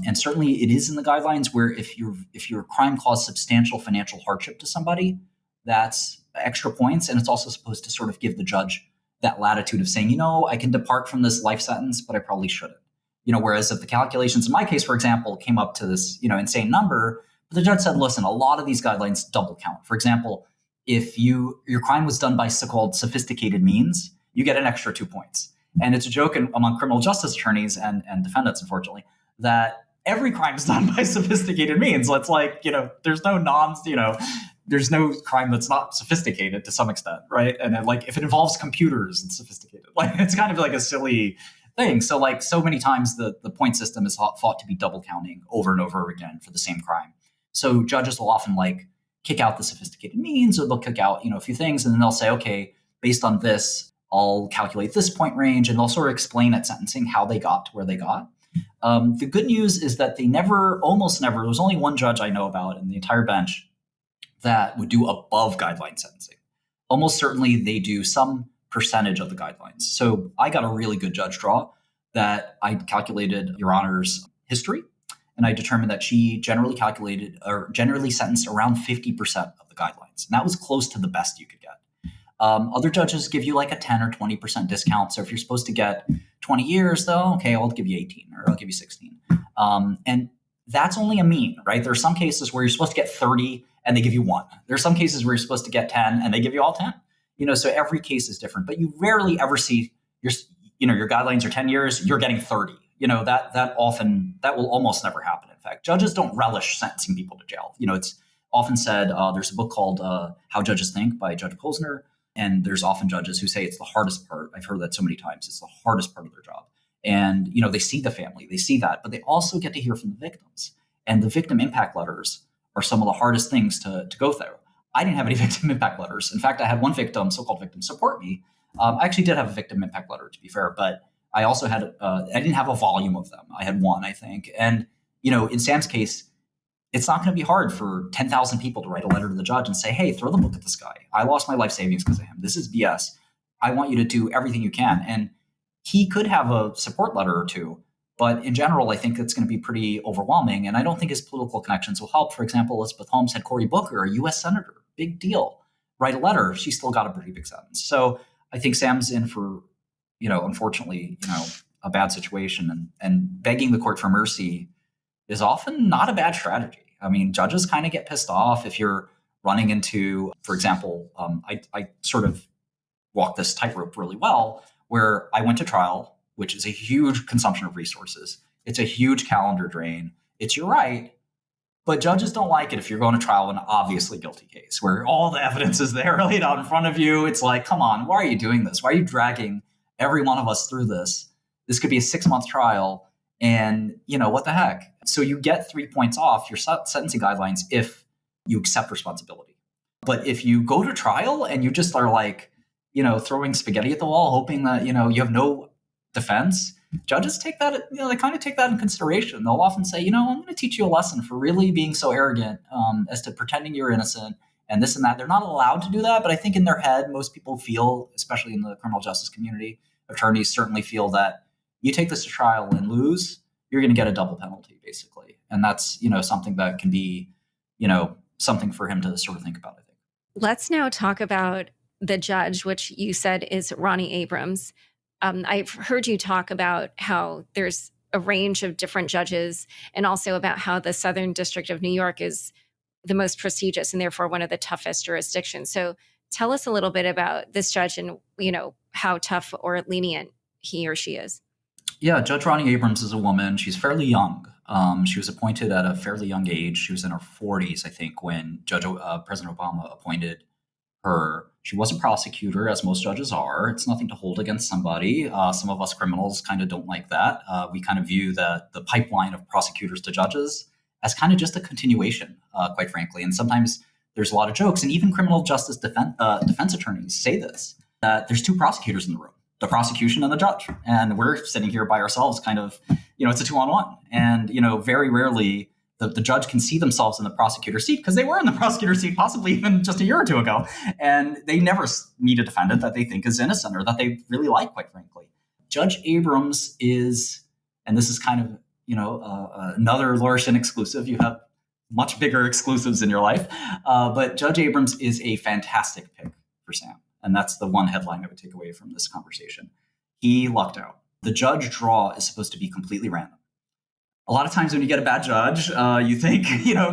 S3: And certainly it is in the guidelines where if your crime caused substantial financial hardship to somebody, that's extra points. And it's also supposed to sort of give the judge that latitude of saying, I can depart from this life sentence, but I probably shouldn't. Whereas if the calculations in my case, for example, came up to this, insane number, but the judge said, listen, a lot of these guidelines double count. For example, if your crime was done by so-called sophisticated means, you get an extra 2 points. And it's a joke among criminal justice attorneys and defendants, unfortunately, that every crime is done by sophisticated means. It's like, there's no there's no crime that's not sophisticated to some extent, right? And then, if it involves computers, it's sophisticated. It's kind of like a silly thing. So so many times the point system is thought to be double counting over and over again for the same crime. So judges will often kick out the sophisticated means, or they'll kick out, a few things, and then they'll say, okay, based on this, I'll calculate this point range, and they'll sort of explain at sentencing how they got to where they got. The good news is that they almost never, there was only one judge I know about in the entire bench that would do above guideline sentencing. Almost certainly they do some percentage of the guidelines. So I got a really good judge draw that I calculated Your Honor's history, and I determined that she generally sentenced around 50% of the guidelines. And that was close to the best you could get. Other judges give you a 10 or 20% discount. So if you're supposed to get 20 years, though, okay, I'll give you 18 or I'll give you 16. And that's only a mean, right? There are some cases where you're supposed to get 30 and they give you 1. There are some cases where you're supposed to get 10 and they give you all 10. So every case is different, but you rarely ever see your guidelines are 10 years, you're getting 30. That will almost never happen. In fact, judges don't relish sentencing people to jail. It's often said, there's a book called How Judges Think by Judge Posner. And there's often judges who say it's the hardest part. I've heard that so many times. It's the hardest part of their job. And, they see the family, they see that, but they also get to hear from the victims. And the victim impact letters are some of the hardest things to go through. I didn't have any victim impact letters. In fact, I had one victim, so-called victim support me. I actually did have a victim impact letter, to be fair, but I also had, I didn't have a volume of them. I had one, I think. And, in Sam's case, it's not going to be hard for 10,000 people to write a letter to the judge and say, hey, throw the book at this guy. I lost my life savings because of him. This is BS. I want you to do everything you can. And he could have a support letter or two, but in general, I think it's going to be pretty overwhelming. And I don't think his political connections will help. For example, Elizabeth Holmes had Cory Booker, a U.S. senator, big deal, write a letter. She still got a pretty big sentence. So I think Sam's in for, unfortunately, a bad situation. And begging the court for mercy is often not a bad strategy. I mean, judges kind of get pissed off if you're running into, for example, I sort of walk this tightrope really well, where I went to trial, which is a huge consumption of resources. It's a huge calendar drain. It's your right, but judges don't like it if you're going to trial in an obviously guilty case where all the evidence is there laid out in front of you. It's like, come on, why are you doing this? Why are you dragging every one of us through this? This could be a 6-month trial. And, what the heck? So you get 3 points off your sentencing guidelines if you accept responsibility. But if you go to trial and you just are throwing spaghetti at the wall, hoping that, you have no defense, judges take that, they kind of take that in consideration. They'll often say, I'm going to teach you a lesson for really being so arrogant as to pretending you're innocent and this and that. They're not allowed to do that. But I think in their head, most people feel, especially in the criminal justice community, attorneys certainly feel that you take this to trial and lose, you're going to get a double penalty, basically. And that's, something that can be, something for him to sort of think about, I think.
S1: Let's now talk about the judge, which you said is Ronnie Abrams. I've heard you talk about how there's a range of different judges, and also about how the Southern District of New York is the most prestigious and therefore one of the toughest jurisdictions. So tell us a little bit about this judge and, how tough or lenient he or she is.
S3: Yeah, Judge Ronnie Abrams is a woman. She's fairly young. She was appointed at a fairly young age. She was in her 40s, I think, when President Obama appointed her. She was a prosecutor, as most judges are. It's nothing to hold against somebody. Some of us criminals kind of don't like that. We kind of view the pipeline of prosecutors to judges as kind of just a continuation, quite frankly. And sometimes there's a lot of jokes, and even criminal justice defense attorneys say this, that there's two prosecutors in the room, the prosecution and the judge. And we're sitting here by ourselves, kind of, it's a 2-on-1. And, very rarely the judge can see themselves in the prosecutor's seat, because they were in the prosecutor's seat possibly even just a year or two ago. And they never meet a defendant that they think is innocent or that they really like, quite frankly. Judge Abrams is, and this is kind of, another Lauriston exclusive. You have much bigger exclusives in your life. But Judge Abrams is a fantastic pick for Sam. And that's the one headline I would take away from this conversation. He lucked out. The judge draw is supposed to be completely random. A lot of times when you get a bad judge, you think,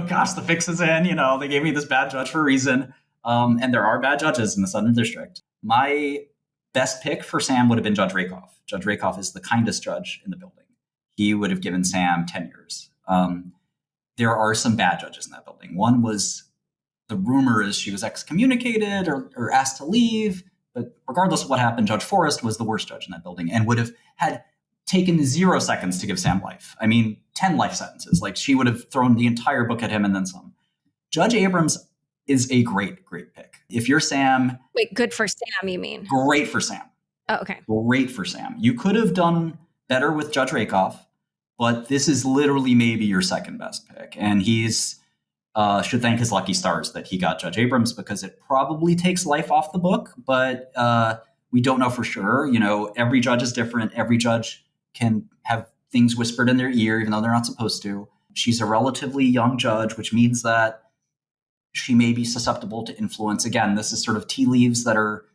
S3: gosh, the fix is in, they gave me this bad judge for a reason. And there are bad judges in the Southern District. My best pick for Sam would have been Judge Rakoff. Judge Rakoff is the kindest judge in the building. He would have given Sam 10 years. There are some bad judges in that building. One was, the rumor is she was excommunicated or asked to leave. But regardless of what happened, Judge Forrest was the worst judge in that building and would have had taken 0 seconds to give Sam life. 10 life sentences. Like, she would have thrown the entire book at him and then some. Judge Abrams is a great, great pick. If you're Sam...
S1: Wait, good for Sam, you mean?
S3: Great for Sam.
S1: Oh, okay.
S3: Great for Sam. You could have done better with Judge Rakoff, but this is literally maybe your second best pick. And he's should thank his lucky stars that he got Judge Abrams, because it probably takes life off the book, but we don't know for sure. Every judge is different. Every judge can have things whispered in their ear, even though they're not supposed to. She's a relatively young judge, which means that she may be susceptible to influence. Again, this is sort of tea leaves that are,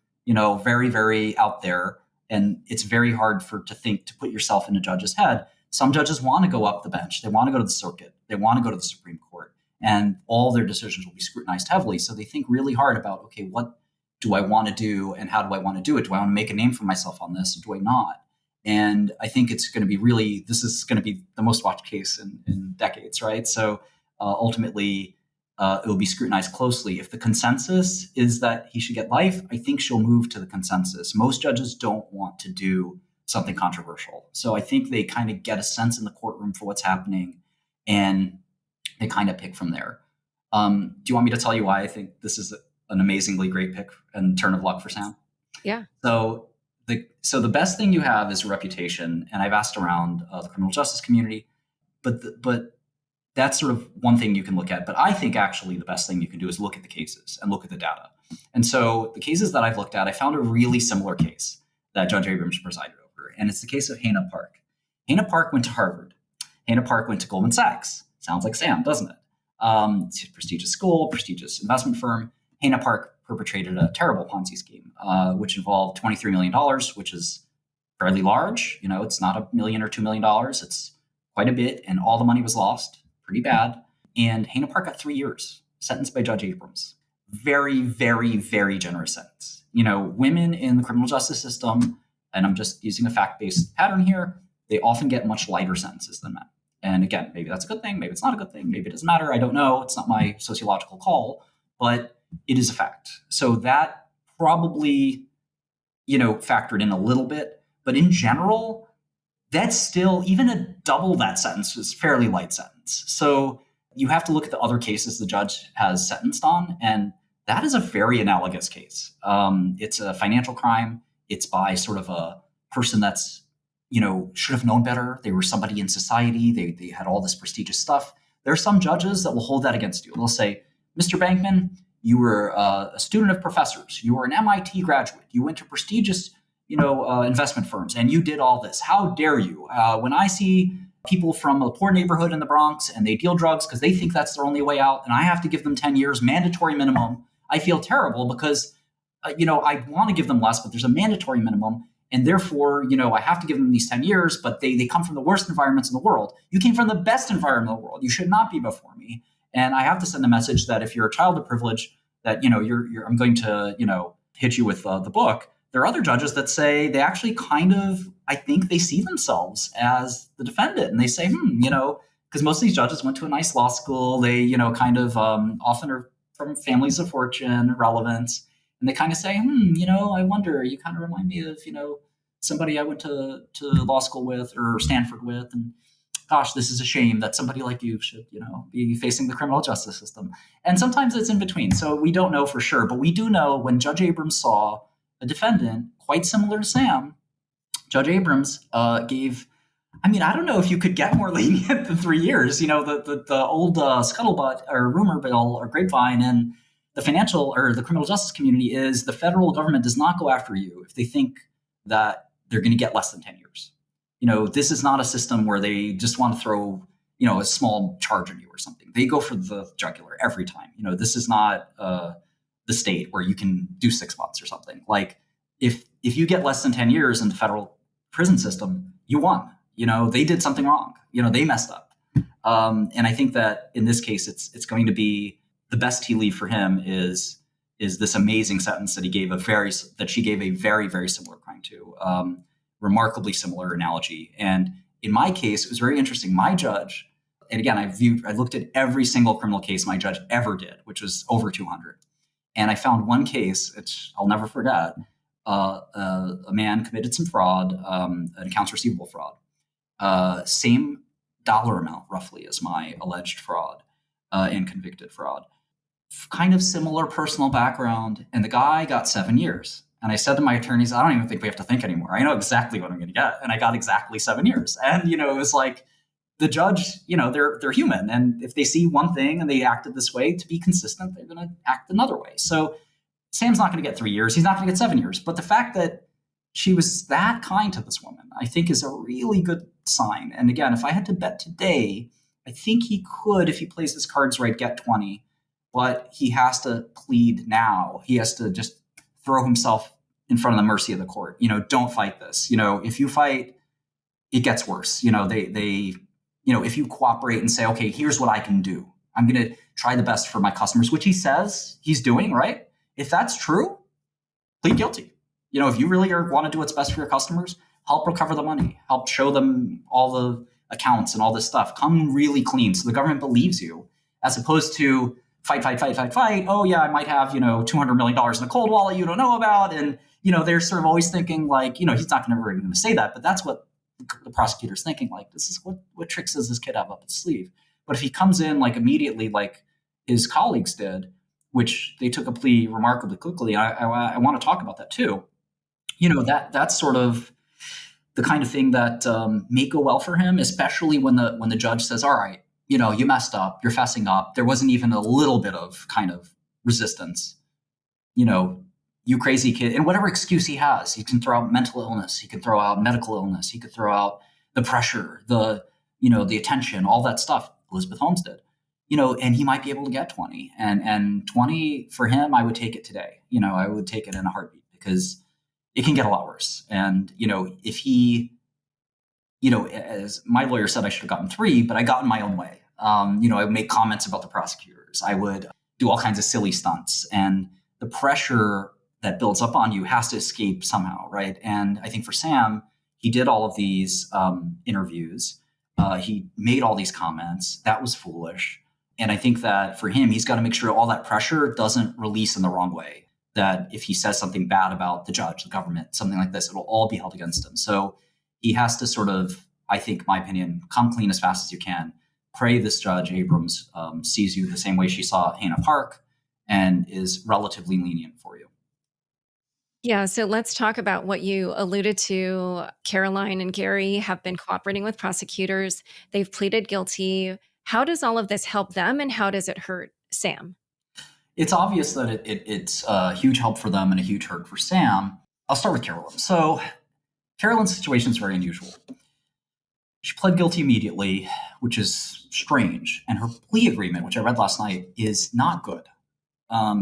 S3: very, very out there. And it's very hard to put yourself in a judge's head. Some judges want to go up the bench. They want to go to the circuit. They want to go to the Supreme Court. And all their decisions will be scrutinized heavily. So they think really hard about, okay, what do I want to do and how do I want to do it? Do I want to make a name for myself on this, or do I not? And I think it's going to be this is going to be the most watched case in decades, right? So ultimately, it will be scrutinized closely. If the consensus is that he should get life, I think she'll move to the consensus. Most judges don't want to do something controversial. So I think they kind of get a sense in the courtroom for what's happening, and they kind of pick from there. Do you want me to tell you why I think this is an amazingly great pick and turn of luck for Sam?
S1: Yeah.
S3: So the best thing you have is a reputation, and I've asked around the criminal justice community, but that's sort of one thing you can look at. But I think actually the best thing you can do is look at the cases and look at the data. And so the cases that I've looked at, I found a really similar case that Judge Abrams presided over, and it's the case of Hannah Park. Hannah Park went to Harvard. Hannah Park went to Goldman Sachs. Sounds like Sam, doesn't it? It's a prestigious school, prestigious investment firm. Hannah Park perpetrated a terrible Ponzi scheme, which involved $23 million, which is fairly large. It's not $1 million or $2 million. It's quite a bit, and all the money was lost. Pretty bad. And Hannah Park got 3 years, sentenced by Judge Abrams. Very, very, very generous sentence. Women in the criminal justice system, and I'm just using a fact-based pattern here, they often get much lighter sentences than men. And again, maybe that's a good thing. Maybe it's not a good thing. Maybe it doesn't matter. I don't know. It's not my sociological call, but it is a fact. So that probably, factored in a little bit. But in general, that's still, even a double that sentence is fairly light sentence. So you have to look at the other cases the judge has sentenced on. And that is a very analogous case. It's a financial crime. It's by sort of a person that's, should have known better. They were somebody in society. They had all this prestigious stuff. There are some judges that will hold that against you. They'll say, Mr. Bankman, you were a student of professors. You were an MIT graduate. You went to prestigious, investment firms, and you did all this. How dare you? When I see people from a poor neighborhood in the Bronx and they deal drugs because they think that's their only way out. And I have to give them 10 years mandatory minimum. I feel terrible because, I want to give them less, but there's a mandatory minimum. And therefore, I have to give them these 10 years, but they come from the worst environments in the world. You came from the best environment in the world. You should not be before me. And I have to send a message that if you're a child of privilege, that, I'm going to, hit you with the book. There are other judges that say they actually I think they see themselves as the defendant. And they say, because most of these judges went to a nice law school. They, often are from families of fortune, relevance. And they kind of say, I wonder, you kind of remind me of, somebody I went to law school with or Stanford with. And gosh, this is a shame that somebody like you should, be facing the criminal justice system. And sometimes it's in between. So we don't know for sure. But we do know when Judge Abrams saw a defendant quite similar to Sam, Judge Abrams gave, I don't know if you could get more lenient than 3 years. The old scuttlebutt or rumor mill or grapevine and the financial or the criminal justice community is the federal government does not go after you if they think that they're going to get less than 10 years. This is not a system where they just want to throw, a small charge on you or something. They go for the jugular every time. This is not the state where you can do 6 months or something. Like if you get less than 10 years in the federal prison system, you won. They did something wrong. They messed up. And I think that in this case, it's going to be the best tea leaf for him is this amazing sentence that she gave a very, very similar crime to. Remarkably similar analogy. And in my case, it was very interesting. My judge, and again, I looked at every single criminal case my judge ever did, which was over 200. And I found one case, which I'll never forget. A man committed some fraud, an accounts receivable fraud, same dollar amount roughly as my alleged fraud and convicted fraud. Kind of similar personal background. And the guy got 7 years. And I said to my attorneys, I don't even think we have to think anymore. I know exactly what I'm going to get. And I got exactly 7 years. And, it was like the judge, they're human. And if they see one thing and they acted this way to be consistent, they're going to act another way. So Sam's not going to get 3 years. He's not going to get 7 years. But the fact that she was that kind to this woman, I think is a really good sign. And again, if I had to bet today, I think he could, if he plays his cards right, get 20. But he has to plead now. He has to just throw himself in front of the mercy of the court. Don't fight this. If you fight, it gets worse. If you cooperate and say, okay, here's what I can do. I'm going to try the best for my customers, which he says he's doing, right? If that's true, plead guilty. If you really want to do what's best for your customers, help recover the money, help show them all the accounts and all this stuff. Come really clean so the government believes you, as opposed to fight. Oh yeah, I might have, $200 million in a cold wallet you don't know about. And, they're sort of always thinking like, he's not going to say that, but that's what the prosecutor's thinking. Like, this is what tricks does this kid have up his sleeve? But if he comes in like immediately, like his colleagues did, which they took a plea remarkably quickly. I want to talk about that too. That's sort of the kind of thing that may go well for him, especially when the judge says, all right, you messed up, you're fessing up. There wasn't even a little bit of kind of resistance, you crazy kid. And whatever excuse he has, he can throw out mental illness. He can throw out medical illness. He could throw out the pressure, the attention, all that stuff Elizabeth Holmes did, and he might be able to get 20 and 20 for him. I would take it today. I would take it in a heartbeat because it can get a lot worse. And, if he, as my lawyer said, I should have gotten 3, but I got in my own way. I would make comments about the prosecutors. I would do all kinds of silly stunts, and the pressure that builds up on you has to escape somehow, right? And I think for Sam, he did all of these interviews. He made all these comments. That was foolish. And I think that for him, he's got to make sure all that pressure doesn't release in the wrong way. That if he says something bad about the judge, the government, something like this, it'll all be held against him. So he has to sort of, I think, my opinion, come clean as fast as you can. Pray this Judge Abrams sees you the same way she saw Hannah Park and is relatively lenient for you.
S1: Yeah, so let's talk about what you alluded to. Caroline and Gary have been cooperating with prosecutors. They've pleaded guilty. How does all of this help them, and how does it hurt Sam?
S3: It's obvious that it's a huge help for them and a huge hurt for Sam. I'll start with Carolyn. So Carolyn's situation is very unusual. She pled guilty immediately, which is strange. And her plea agreement, which I read last night, is not good.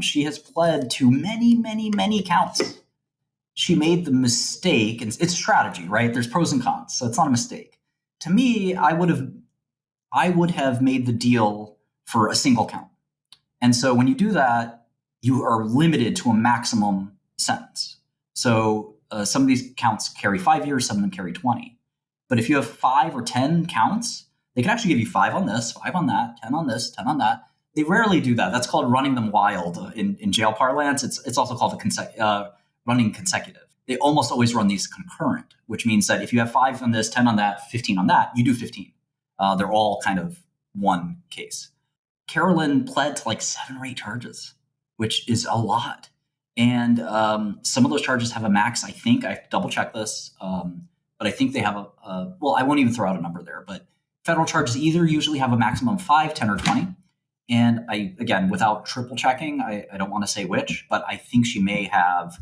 S3: She has pled to many, many, many counts. She made the mistake, and it's strategy, right? There's pros and cons, so it's not a mistake. To me, I would have made the deal for a single count. And so when you do that, you are limited to a maximum sentence. So some of these counts carry 5 years, some of them carry 20. But if you have 5 or 10 counts, they can actually give you 5 on this, 5 on that, 10 on this, 10 on that. They rarely do that. That's called running them wild in jail parlance. It's also called running consecutive. They almost always run these concurrent, which means that if you have 5 on this, 10 on that, 15 on that, you do 15. They're all kind of one case. Carolyn pled to like 7 or 8 charges, which is a lot. And some of those charges have a max, I think. I have to double check this. But I think they have well, I won't even throw out a number there. But federal charges either usually have a maximum of 5, 10, or 20. And again, without triple checking, I don't want to say which, but I think she may have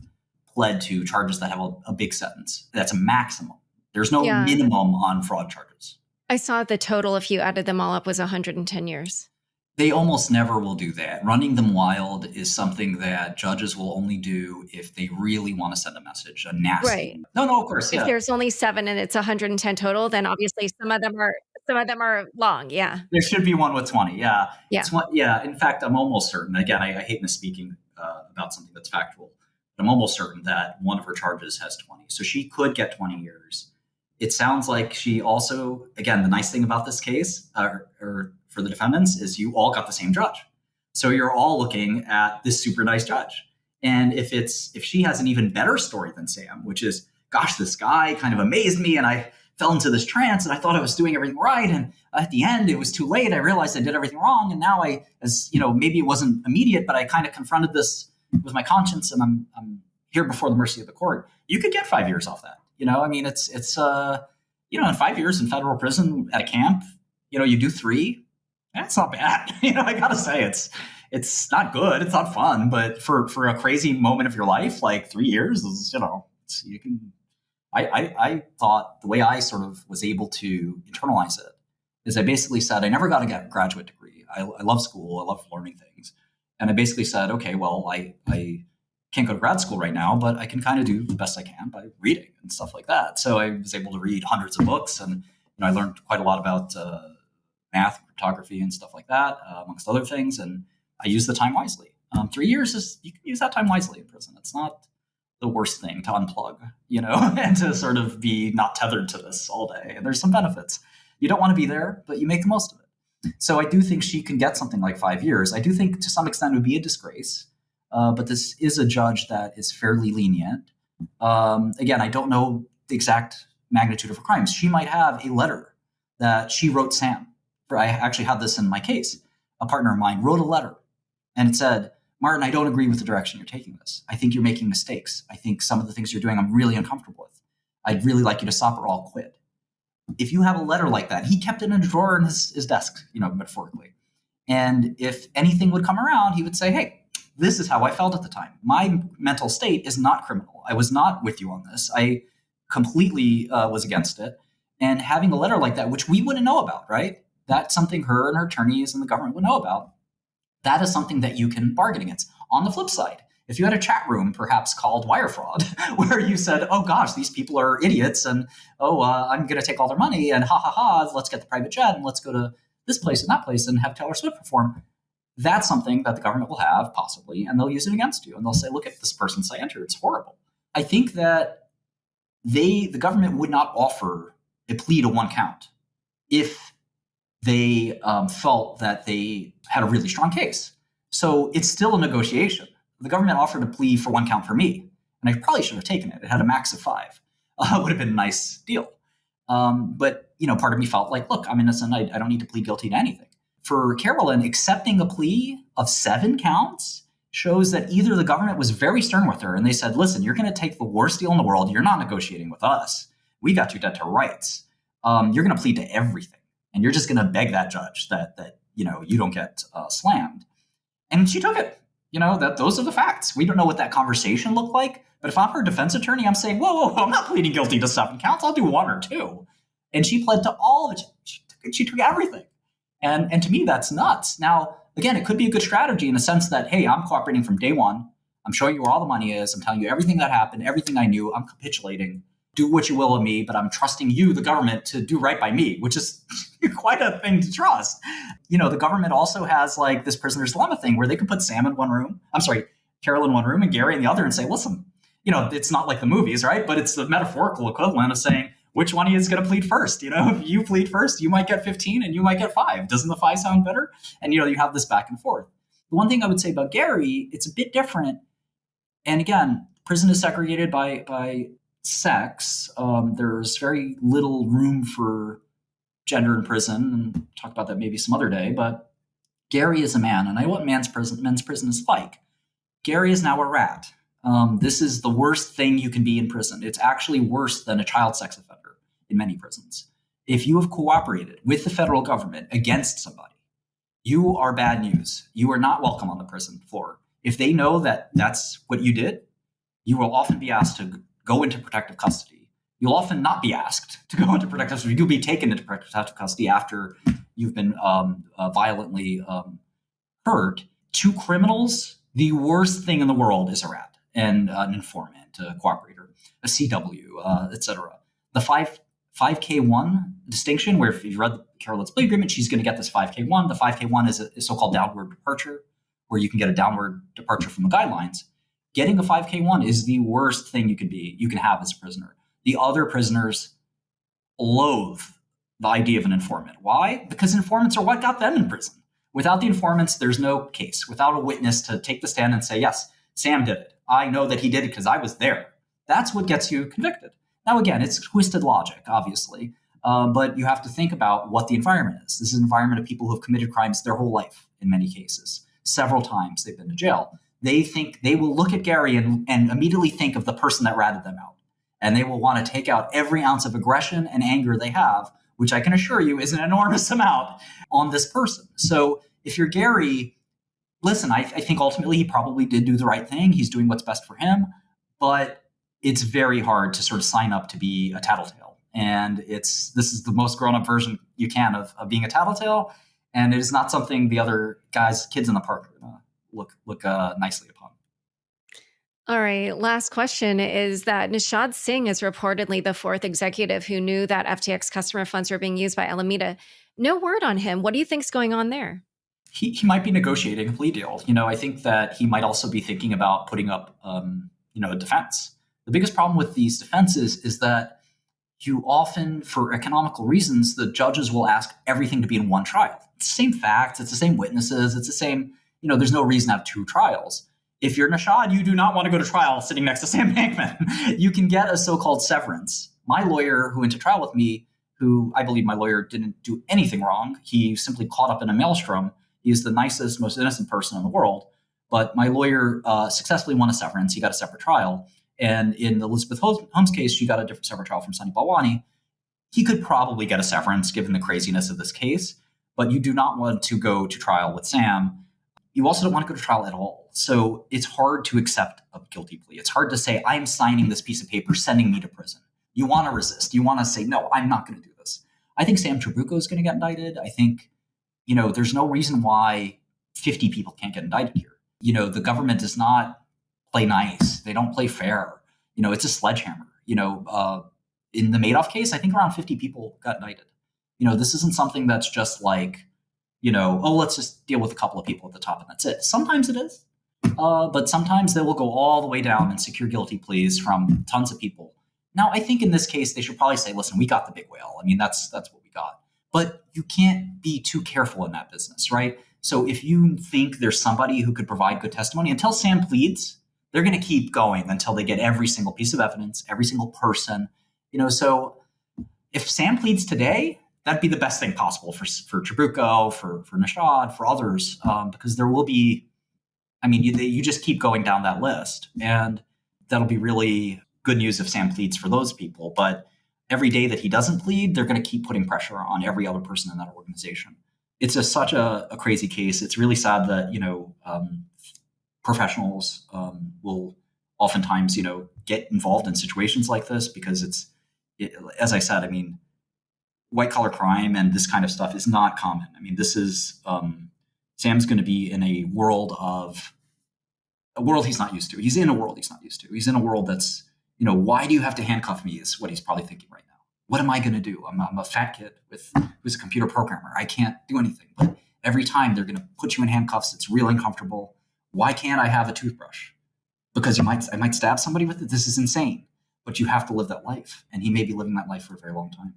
S3: pled to charges that have a big sentence. That's a maximum. There's no minimum on fraud charges.
S1: I saw the total, if you added them all up, was 110 years.
S3: They almost never will do that. Running them wild is something that judges will only do if they really want to send a message, a nasty.
S1: Right.
S3: No, of course.
S1: If there's only 7 and it's 110 total, then obviously some of them are long. Yeah.
S3: There should be one with 20. Yeah.
S1: Yeah.
S3: In fact, I'm almost certain. Again, I hate misspeaking about something that's factual. But I'm almost certain that one of her charges has 20. So she could get 20 years. It sounds like she also, again, the nice thing about this case, or for the defendants, is you all got the same judge. So you're all looking at this super nice judge. And if she has an even better story than Sam, which is, gosh, this guy kind of amazed me and I fell into this trance and I thought I was doing everything right. And at the end, it was too late. I realized I did everything wrong. And now maybe it wasn't immediate, but I kind of confronted this with my conscience and I'm here before the mercy of the court. You could get 5 years off that. I mean, it's in 5 years in federal prison at a camp, you do 3. That's not bad. I gotta say it's not good. It's not fun, but for a crazy moment of your life, like 3 years is, you can. I thought the way I sort of was able to internalize it is I basically said I never got a graduate degree. I love school. I love learning things, and I basically said, okay, well, I can't go to grad school right now, but I can kind of do the best I can by reading and stuff like that. So I was able to read hundreds of books, and I learned quite a lot about math, cryptography, and stuff like that, amongst other things. And I used the time wisely. 3 years you can use that time wisely in prison. It's not the worst thing to unplug, and to sort of be not tethered to this all day. And there's some benefits. You don't want to be there, but you make the most of it. So I do think she can get something like 5 years. I do think to some extent it would be a disgrace. But this is a judge that is fairly lenient. Again, I don't know the exact magnitude of her crimes. She might have a letter that she wrote Sam. I actually had this in my case. A partner of mine wrote a letter and it said, Martin, I don't agree with the direction you're taking this. I think you're making mistakes. I think some of the things you're doing I'm really uncomfortable with. I'd really like you to stop or I'll quit. If you have a letter like that, he kept it in a drawer in his desk, metaphorically. And if anything would come around, he would say, hey, this is how I felt at the time. My mental state is not criminal. I was not with you on this. I completely was against it. And having a letter like that, which we wouldn't know about, right? That's something her and her attorneys and the government would know about. That is something that you can bargain against. On the flip side, if you had a chat room perhaps called wire fraud, where you said, oh gosh, these people are idiots and I'm going to take all their money and let's get the private jet and let's go to this place and that place and have Taylor Swift perform. That's something that the government will have possibly, and they'll use it against you. And they'll say, look at this person scienter. It's horrible. I think that the government would not offer a plea to one count if they felt that they had a really strong case. So it's still a negotiation. The government offered a plea for one count for me, and I probably should have taken it. It had a max of 5. It would have been a nice deal. But part of me felt like, look, I'm innocent. I don't need to plead guilty to anything. For Carolyn, accepting a plea of 7 counts shows that either the government was very stern with her and they said, listen, you're going to take the worst deal in the world. You're not negotiating with us. We got you dead to rights. You're going to plead to everything. And you're just going to beg that judge that you don't get slammed. And she took it. That those are the facts. We don't know what that conversation looked like. But if I'm her defense attorney, I'm saying, whoa, I'm not pleading guilty to 7 counts. I'll do 1 or 2. And she pled to all of it. She took everything. And to me, that's nuts. Now, again, it could be a good strategy in the sense that, hey, I'm cooperating from day one. I'm showing you where all the money is. I'm telling you everything that happened, everything I knew. I'm capitulating. Do what you will of me, but I'm trusting you, the government, to do right by me, which is quite a thing to trust. The government also has like this prisoner's dilemma thing where they could put Sam in one room. I'm sorry, Carol in one room and Gary in the other and say, listen, it's not like the movies, right? But it's the metaphorical equivalent of saying, which one of you is going to plead first? If you plead first, you might get 15 and you might get 5. Doesn't the 5 sound better? And, you have this back and forth. The one thing I would say about Gary, it's a bit different. And again, prison is segregated by sex. There's very little room for gender in prison. And we'll talk about that maybe some other day. But Gary is a man. And I know what men's prison is like. Gary is now a rat. This is the worst thing you can be in prison. It's actually worse than a child sex offender in many prisons. If you have cooperated with the federal government against somebody, you are bad news. You are not welcome on the prison floor. If they know that that's what you did, you will often be asked to go into protective custody. You'll often not be asked to go into protective custody. You'll be taken into protective custody after you've been violently hurt. To criminals, the worst thing in the world is a rat and an informant, a cooperator, a CW, etc. The 5K1 distinction, where if you read Carolyn's plea agreement, she's going to get this 5K1. The 5K1 is a so-called downward departure, where you can get a downward departure from the guidelines. Getting a 5K1 is the worst thing you can have as a prisoner. The other prisoners loathe the idea of an informant. Why? Because informants are what got them in prison. Without the informants, there's no case. Without a witness to take the stand and say, yes, Sam did it. I know that he did it because I was there. That's what gets you convicted. Now, again, it's twisted logic, obviously, but you have to think about what the environment is. This is an environment of people who have committed crimes their whole life, in many cases. Several times they've been to jail. They will look at Gary and immediately think of the person that ratted them out. And they will want to take out every ounce of aggression and anger they have, which I can assure you is an enormous amount, on this person. So if you're Gary, listen, I think ultimately he probably did do the right thing. He's doing what's best for him. But it's very hard to sort of sign up to be a tattletale. And this is the most grown-up version you can of being a tattletale. And it is not something the other kids in the park look nicely upon.
S1: All right. Last question is that Nishad Singh is reportedly the fourth executive who knew that FTX customer funds were being used by Alameda. No word on him. What do you think's going on there?
S3: He might be negotiating a plea deal. I think that he might also be thinking about putting up, a defense. The biggest problem with these defenses is that you often, for economical reasons, the judges will ask everything to be in one trial. It's the same facts. It's the same witnesses. It's the same, there's no reason to have 2 trials. If you're Nishad, you do not want to go to trial sitting next to Sam Bankman. You can get a so-called severance. My lawyer who went to trial with me, who I believe my lawyer didn't do anything wrong. He simply caught up in a maelstrom. He is the nicest, most innocent person in the world. But my lawyer successfully won a severance. He got a separate trial. And in Elizabeth Holmes' case, she got a different separate trial from Sunny Balwani. He could probably get a severance given the craziness of this case. But you do not want to go to trial with Sam. You also don't want to go to trial at all. So it's hard to accept a guilty plea. It's hard to say, I'm signing this piece of paper, sending me to prison. You want to resist. You want to say, no, I'm not going to do this. I think Sam Trabucco is going to get indicted. I think, there's no reason why 50 people can't get indicted here. The government does not play nice. They don't play fair. It's a sledgehammer. In the Madoff case, I think around 50 people got indicted. This isn't something that's just like, let's just deal with a couple of people at the top and that's it. Sometimes it is. But sometimes they will go all the way down and secure guilty pleas from tons of people. Now, I think in this case, they should probably say, listen, we got the big whale. I mean, that's what we got. But you can't be too careful in that business, right? So if you think there's somebody who could provide good testimony, until Sam pleads, they're going to keep going until they get every single piece of evidence, every single person. So if Sam pleads today, that'd be the best thing possible for Trabucco, for Nishad, for others, because there will be, you just keep going down that list. And that'll be really good news if Sam pleads for those people. But every day that he doesn't plead, they're going to keep putting pressure on every other person in that organization. It's such a crazy case. It's really sad that, professionals will oftentimes, get involved in situations like this because as I said, white collar crime and this kind of stuff is not common. I mean, this is Sam's going to be in a world he's not used to. He's in a world he's not used to. He's in a world that's, why do you have to handcuff me is what he's probably thinking right now. What am I going to do? I'm a fat kid who's a computer programmer. I can't do anything. But every time they're going to put you in handcuffs, it's real uncomfortable. Why can't I have a toothbrush? Because I might stab somebody with it. This is insane. But you have to live that life. And he may be living that life for a very long time.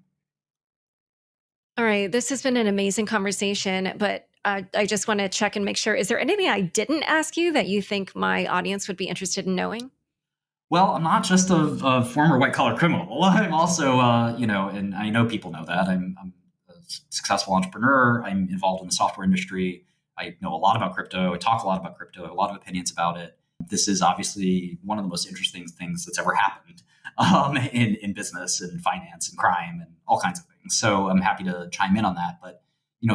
S1: All right. This has been an amazing conversation, but I just want to check and make sure. Is there anything I didn't ask you that you think my audience would be interested in knowing?
S3: Well, I'm not just a former white-collar criminal. I'm also, and I know people know that. I'm a successful entrepreneur. I'm involved in the software industry. I know a lot about crypto. I talk a lot about crypto, a lot of opinions about it. This is obviously one of the most interesting things that's ever happened in business and finance and crime and all kinds of things. So I'm happy to chime in on that. But,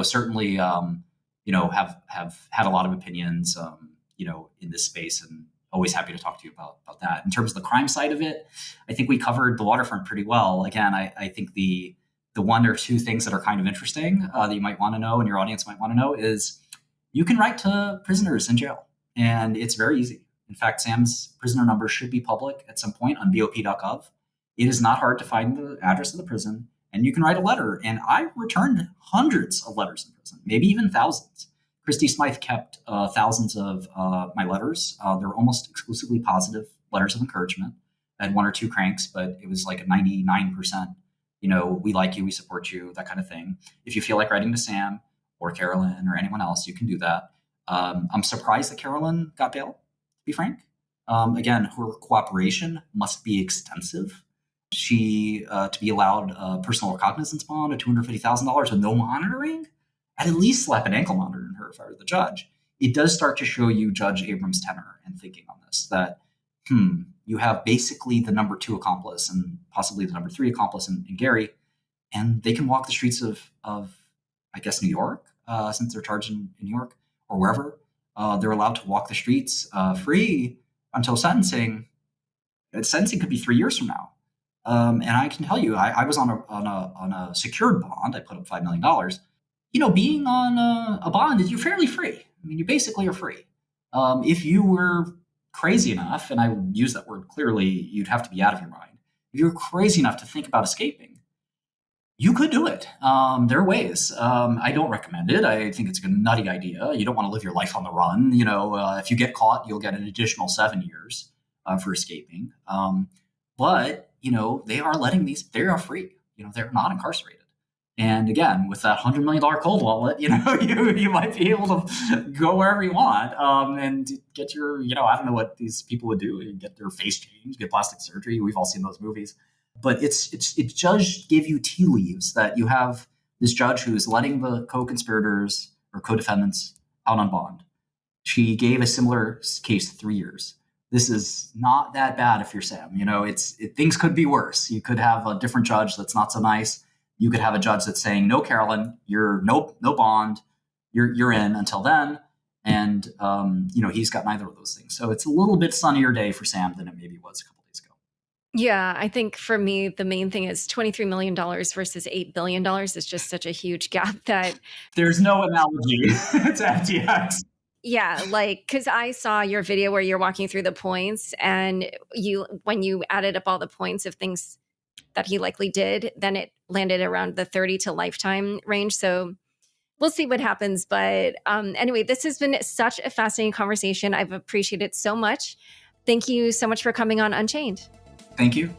S3: certainly, have had a lot of opinions, in this space, and always happy to talk to you about that. In terms of the crime side of it, I think we covered the waterfront pretty well. Again, I think the one or two things that are kind of interesting that you might want to know and your audience might want to know is you can write to prisoners in jail, and it's very easy. In fact, Sam's prisoner number should be public at some point on bop.gov. It is not hard to find the address of the prison, and you can write a letter. And I returned hundreds of letters in prison, maybe even thousands. Christy Smythe kept thousands of my letters. They're almost exclusively positive letters of encouragement. I had one or two cranks, but it was like a 99%, we like you, we support you, that kind of thing. If you feel like writing to Sam or Carolyn or anyone else, you can do that. I'm surprised that Carolyn got bail, to be frank. Again, her cooperation must be extensive. She, to be allowed a personal recognizance bond of $250,000 with no monitoring, I'd at least slap an ankle monitor in her if I were the judge. It does start to show you Judge Abrams' tenor and thinking on this, that, you have basically the number 2 accomplice and possibly the number 3 accomplice in Gary, and they can walk the streets of I guess, New York, since they're charged in New York or wherever. They're allowed to walk the streets free until sentencing. Sentencing could be 3 years from now. And I can tell you, I was on a secured bond. I put up $5 million. Being on a bond, you're fairly free. I mean, you basically are free. If you were crazy enough, and I would use that word clearly, you'd have to be out of your mind. If you're crazy enough to think about escaping, you could do it. There are ways. I don't recommend it. I think it's a nutty idea. You don't want to live your life on the run. If you get caught, you'll get an additional 7 years for escaping. But they are they are free. They're not incarcerated. And again, with that $100 million cold wallet, you might be able to go wherever you want and get your, I don't know what these people would do, get their face changed, get plastic surgery. We've all seen those movies. But it just give you tea leaves that you have this judge who is letting the co-conspirators or co-defendants out on bond. She gave a similar case 3 years. This is not that bad if you're Sam. Things could be worse. You could have a different judge that's not so nice. You could have a judge that's saying, no, Carolyn, you're no bond. You're in until then. And, he's got neither of those things. So it's a little bit sunnier day for Sam than it maybe was a couple days ago.
S1: Yeah, I think for me, the main thing is $23 million versus $8 billion is just such a huge gap that
S3: there's no analogy to FTX.
S1: Yeah, because I saw your video where you're walking through the points, and when you added up all the points of things that he likely did, then it landed around the 30 to lifetime range. So we'll see what happens. But anyway, this has been such a fascinating conversation. I've appreciated it so much. Thank you so much for coming on Unchained.
S3: Thank you.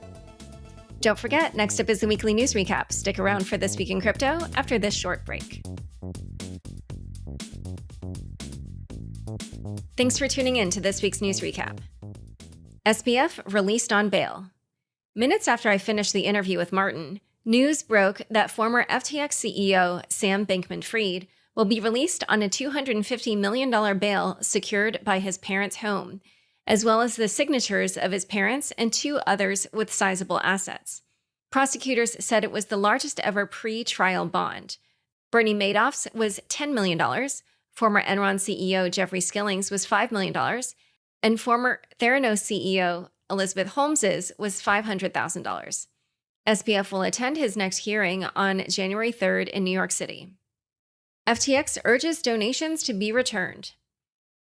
S1: Don't forget, next up is the weekly news recap. Stick around for This Week in Crypto after this short break. Thanks for tuning in to this week's news recap. SBF released on bail. Minutes after I finished the interview with Martin, news broke that former FTX CEO Sam Bankman-Fried will be released on a $250 million bail secured by his parents' home, as well as the signatures of his parents and 2 others with sizable assets. Prosecutors said it was the largest ever pre-trial bond. Bernie Madoff's was $10 million, former Enron CEO Jeffrey Skilling's was $5 million, and former Theranos CEO Elizabeth Holmes's was $500,000. SBF will attend his next hearing on January 3rd in New York City. FTX urges donations to be returned.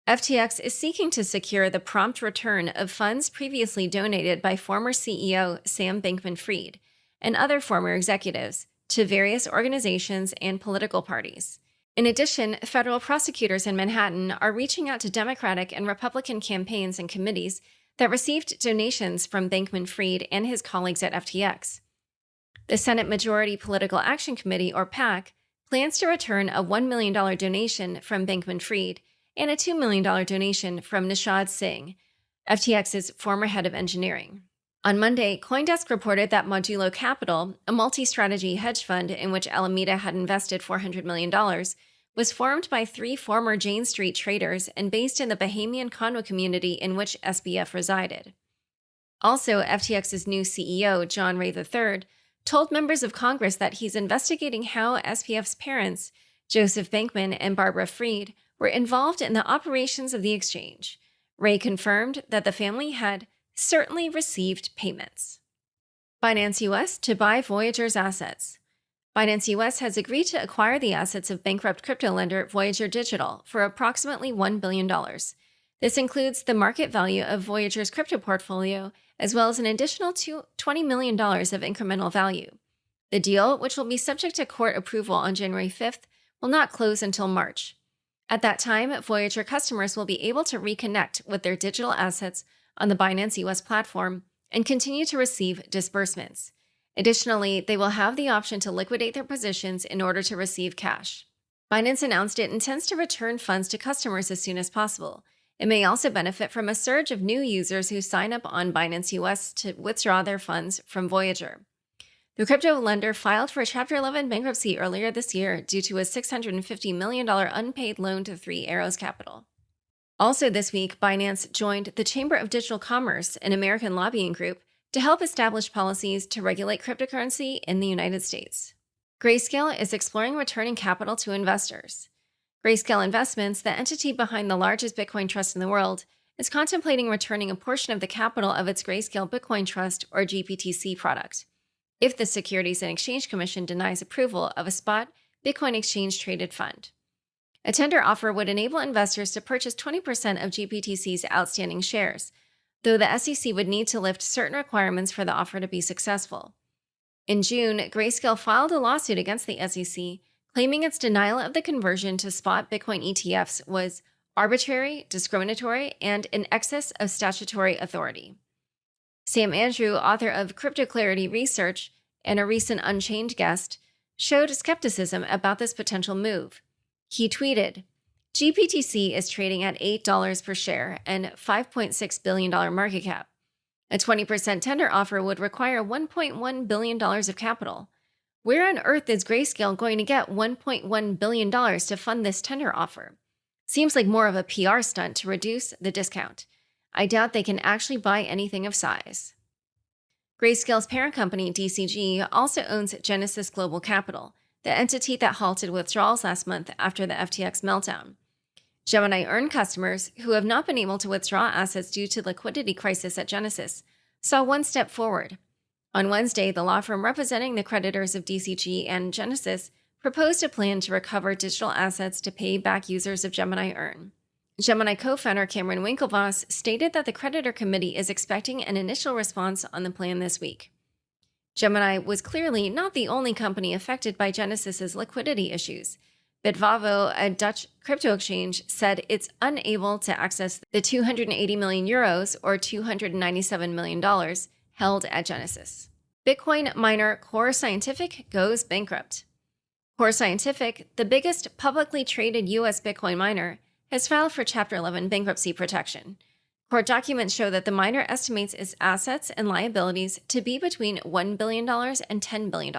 S1: FTX is seeking to secure the prompt return of funds previously donated by former CEO Sam Bankman-Fried and other former executives to various organizations and political parties. In addition, federal prosecutors in Manhattan are reaching out to Democratic and Republican campaigns and committees that received donations from Bankman-Fried and his colleagues at FTX. The Senate Majority Political Action Committee, or PAC, plans to return a $1 million donation from Bankman-Fried and a $2 million donation from Nishad Singh, FTX's former head of engineering. On Monday, CoinDesk reported that Modulo Capital, a multi-strategy hedge fund in which Alameda had invested $400 million, was formed by 3 former Jane Street traders and based in the Bahamian condo community in which SBF resided. Also, FTX's new CEO, John Ray III, told members of Congress that he's investigating how SBF's parents, Joseph Bankman and Barbara Fried, were involved in the operations of the exchange. Ray confirmed that the family had certainly received payments. Binance US to buy Voyager's assets. Binance US has agreed to acquire the assets of bankrupt crypto lender Voyager Digital for approximately $1 billion. This includes the market value of Voyager's crypto portfolio, as well as an additional $20 million of incremental value. The deal, which will be subject to court approval on January 5th, will not close until March. At that time, Voyager customers will be able to reconnect with their digital assets on the Binance US platform and continue to receive disbursements. Additionally, they will have the option to liquidate their positions in order to receive cash. Binance announced it intends to return funds to customers as soon as possible. It may also benefit from a surge of new users who sign up on Binance US to withdraw their funds from Voyager. The crypto lender filed for Chapter 11 bankruptcy earlier this year due to a $650 million unpaid loan to Three Arrows Capital. Also this week, Binance joined the Chamber of Digital Commerce, an American lobbying group, to help establish policies to regulate cryptocurrency in the United States. Grayscale is exploring returning capital to investors. Grayscale Investments, the entity behind the largest Bitcoin trust in the world, is contemplating returning a portion of the capital of its Grayscale Bitcoin Trust, or GBTC, product, if the Securities and Exchange Commission denies approval of a spot Bitcoin exchange-traded fund. A tender offer would enable investors to purchase 20% of GBTC's outstanding shares, though the SEC would need to lift certain requirements for the offer to be successful. In June, Grayscale filed a lawsuit against the SEC, claiming its denial of the conversion to spot Bitcoin ETFs was arbitrary, discriminatory, and in excess of statutory authority. Sam Andrew, author of Crypto Clarity Research and a recent Unchained guest, showed skepticism about this potential move. He tweeted, "GBTC is trading at $8 per share and $5.6 billion market cap. A 20% tender offer would require $1.1 billion of capital. Where on earth is Grayscale going to get $1.1 billion to fund this tender offer? Seems like more of a PR stunt to reduce the discount. I doubt they can actually buy anything of size." Grayscale's parent company, DCG, also owns Genesis Global Capital, the entity that halted withdrawals last month after the FTX meltdown. Gemini Earn customers, who have not been able to withdraw assets due to liquidity crisis at Genesis, saw one step forward. On Wednesday, the law firm representing the creditors of DCG and Genesis proposed a plan to recover digital assets to pay back users of Gemini Earn. Gemini co-founder Cameron Winklevoss stated that the creditor committee is expecting an initial response on the plan this week. Gemini was clearly not the only company affected by Genesis's liquidity issues. Bitvavo, a Dutch crypto exchange, said it's unable to access the 280 million euros or $297 million held at Genesis. Bitcoin miner Core Scientific goes bankrupt. Core Scientific, the biggest publicly traded U.S. Bitcoin miner, has filed for Chapter 11 bankruptcy protection. Court documents show that the miner estimates its assets and liabilities to be between $1 billion and $10 billion,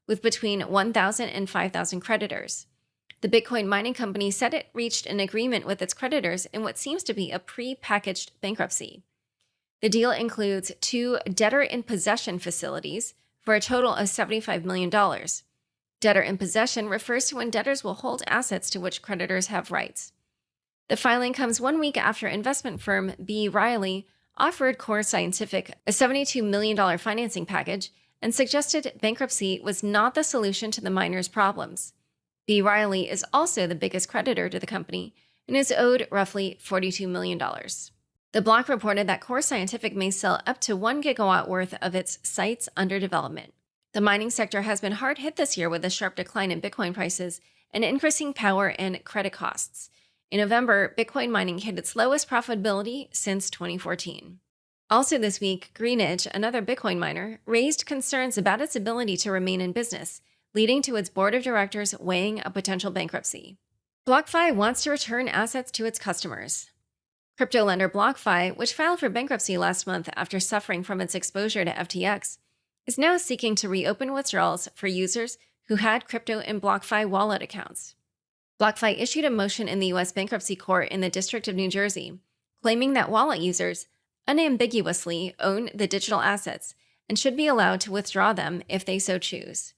S1: with between 1,000 and 5,000 creditors. The Bitcoin mining company said it reached an agreement with its creditors in what seems to be a pre-packaged bankruptcy. The deal includes 2 debtor-in-possession facilities for a total of $75 million. Debtor-in-possession refers to when debtors will hold assets to which creditors have rights. The filing comes 1 week after investment firm B. Riley offered Core Scientific a $72 million financing package and suggested bankruptcy was not the solution to the miners' problems. B. Riley is also the biggest creditor to the company and is owed roughly $42 million. The block reported that Core Scientific may sell up to 1 gigawatt worth of its sites under development. The mining sector has been hard hit this year with a sharp decline in Bitcoin prices and increasing power and credit costs. In November, Bitcoin mining hit its lowest profitability since 2014. Also this week, Greenidge, another Bitcoin miner, raised concerns about its ability to remain in business, leading to its board of directors weighing a potential bankruptcy. BlockFi wants to return assets to its customers. Crypto lender BlockFi, which filed for bankruptcy last month after suffering from its exposure to FTX, is now seeking to reopen withdrawals for users who had crypto in BlockFi wallet accounts. BlockFi issued a motion in the U.S. Bankruptcy Court in the District of New Jersey, claiming that wallet users unambiguously own the digital assets and should be allowed to withdraw them if they so choose.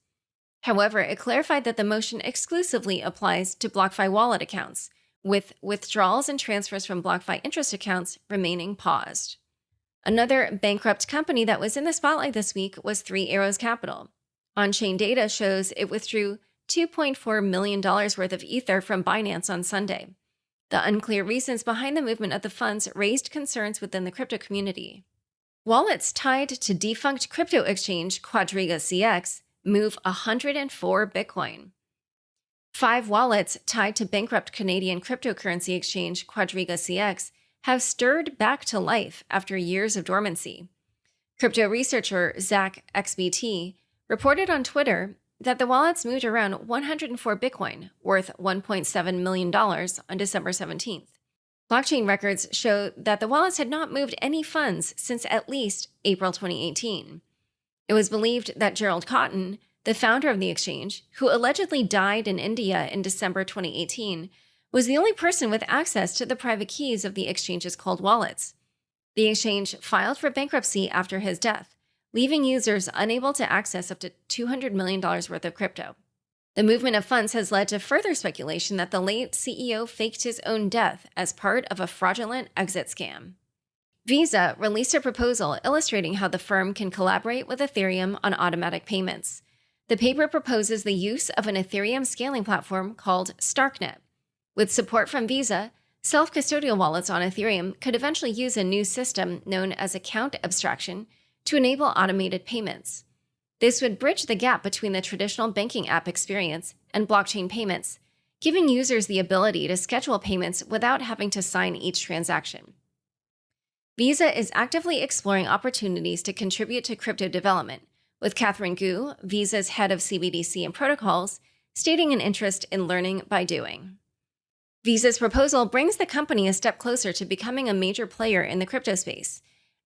S1: However, it clarified that the motion exclusively applies to BlockFi wallet accounts, with withdrawals and transfers from BlockFi interest accounts remaining paused. Another bankrupt company that was in the spotlight this week was Three Arrows Capital. Unchained data shows it withdrew $2.4 million worth of Ether from Binance on Sunday. The unclear reasons behind the movement of the funds raised concerns within the crypto community. Wallets tied to defunct crypto exchange Quadriga CX move 104 Bitcoin. 5 wallets tied to bankrupt Canadian cryptocurrency exchange Quadriga CX have stirred back to life after years of dormancy. Crypto researcher Zach XBT reported on Twitter that the wallets moved around 104 Bitcoin, worth $1.7 million, on December 17th. Blockchain records show that the wallets had not moved any funds since at least April 2018. It was believed that Gerald Cotton, the founder of the exchange, who allegedly died in India in December 2018, was the only person with access to the private keys of the exchange's cold wallets. The exchange filed for bankruptcy after his death, leaving users unable to access up to $200 million worth of crypto. The movement of funds has led to further speculation that the late CEO faked his own death as part of a fraudulent exit scam. Visa released a proposal illustrating how the firm can collaborate with Ethereum on automatic payments. The paper proposes the use of an Ethereum scaling platform called Starknet. With support from Visa, self-custodial wallets on Ethereum could eventually use a new system known as account abstraction to enable automated payments. This would bridge the gap between the traditional banking app experience and blockchain payments, giving users the ability to schedule payments without having to sign each transaction. Visa is actively exploring opportunities to contribute to crypto development, with Catherine Gu, Visa's head of CBDC and protocols, stating an interest in learning by doing. Visa's proposal brings the company a step closer to becoming a major player in the crypto space,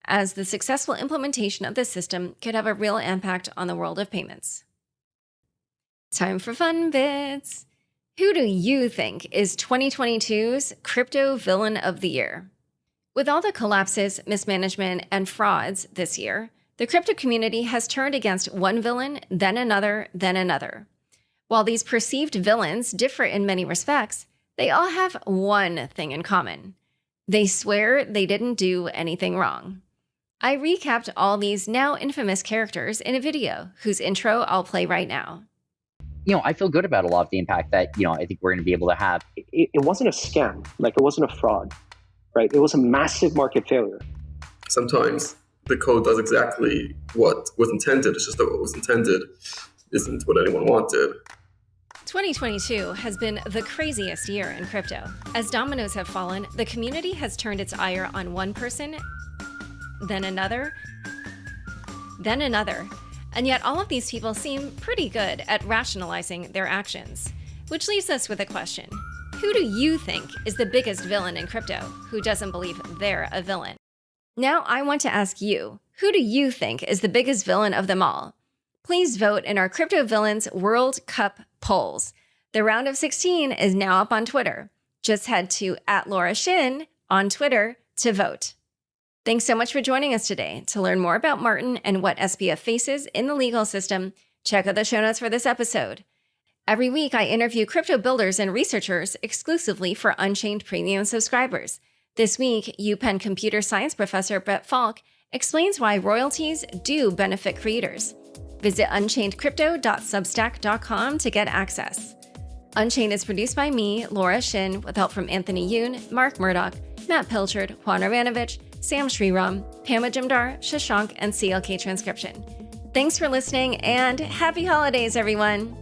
S1: as the successful implementation of this system could have a real impact on the world of payments. Time for fun bits. Who do you think is 2022's crypto villain of the year? With all the collapses, mismanagement, and frauds this year, the crypto community has turned against one villain, then another, then another. While these perceived villains differ in many respects, they all have one thing in common. They swear they didn't do anything wrong. I recapped all these now infamous characters in a video whose intro I'll play right now.
S4: I feel good about a lot of the impact that, I think we're going to be able to have.
S5: It wasn't a scam, it wasn't a fraud, right? It was a massive market failure.
S6: Sometimes the code does exactly what was intended. It's just that what was intended isn't what anyone wanted.
S1: 2022 has been the craziest year in crypto. As dominoes have fallen, the community has turned its ire on one person, then another, then another. And yet all of these people seem pretty good at rationalizing their actions. Which leaves us with a question. Who do you think is the biggest villain in crypto who doesn't believe they're a villain? Now I want to ask you, who do you think is the biggest villain of them all? Please vote in our Crypto Villains World Cup polls. The round of 16 is now up on Twitter. Just head to @LauraShin on Twitter to vote. Thanks so much for joining us today. To learn more about Martin and what SBF faces in the legal system, check out the show notes for this episode. Every week, I interview crypto builders and researchers exclusively for Unchained Premium subscribers. This week, UPenn computer science professor Brett Falk explains why royalties do benefit creators. Visit unchainedcrypto.substack.com to get access. Unchained is produced by me, Laura Shin, with help from Anthony Yoon, Mark Murdoch, Matt Pilchard, Juan Romanovich, Sam Sriram, Pama Jimdar, Shashank, and CLK Transcription. Thanks for listening, and happy holidays, everyone!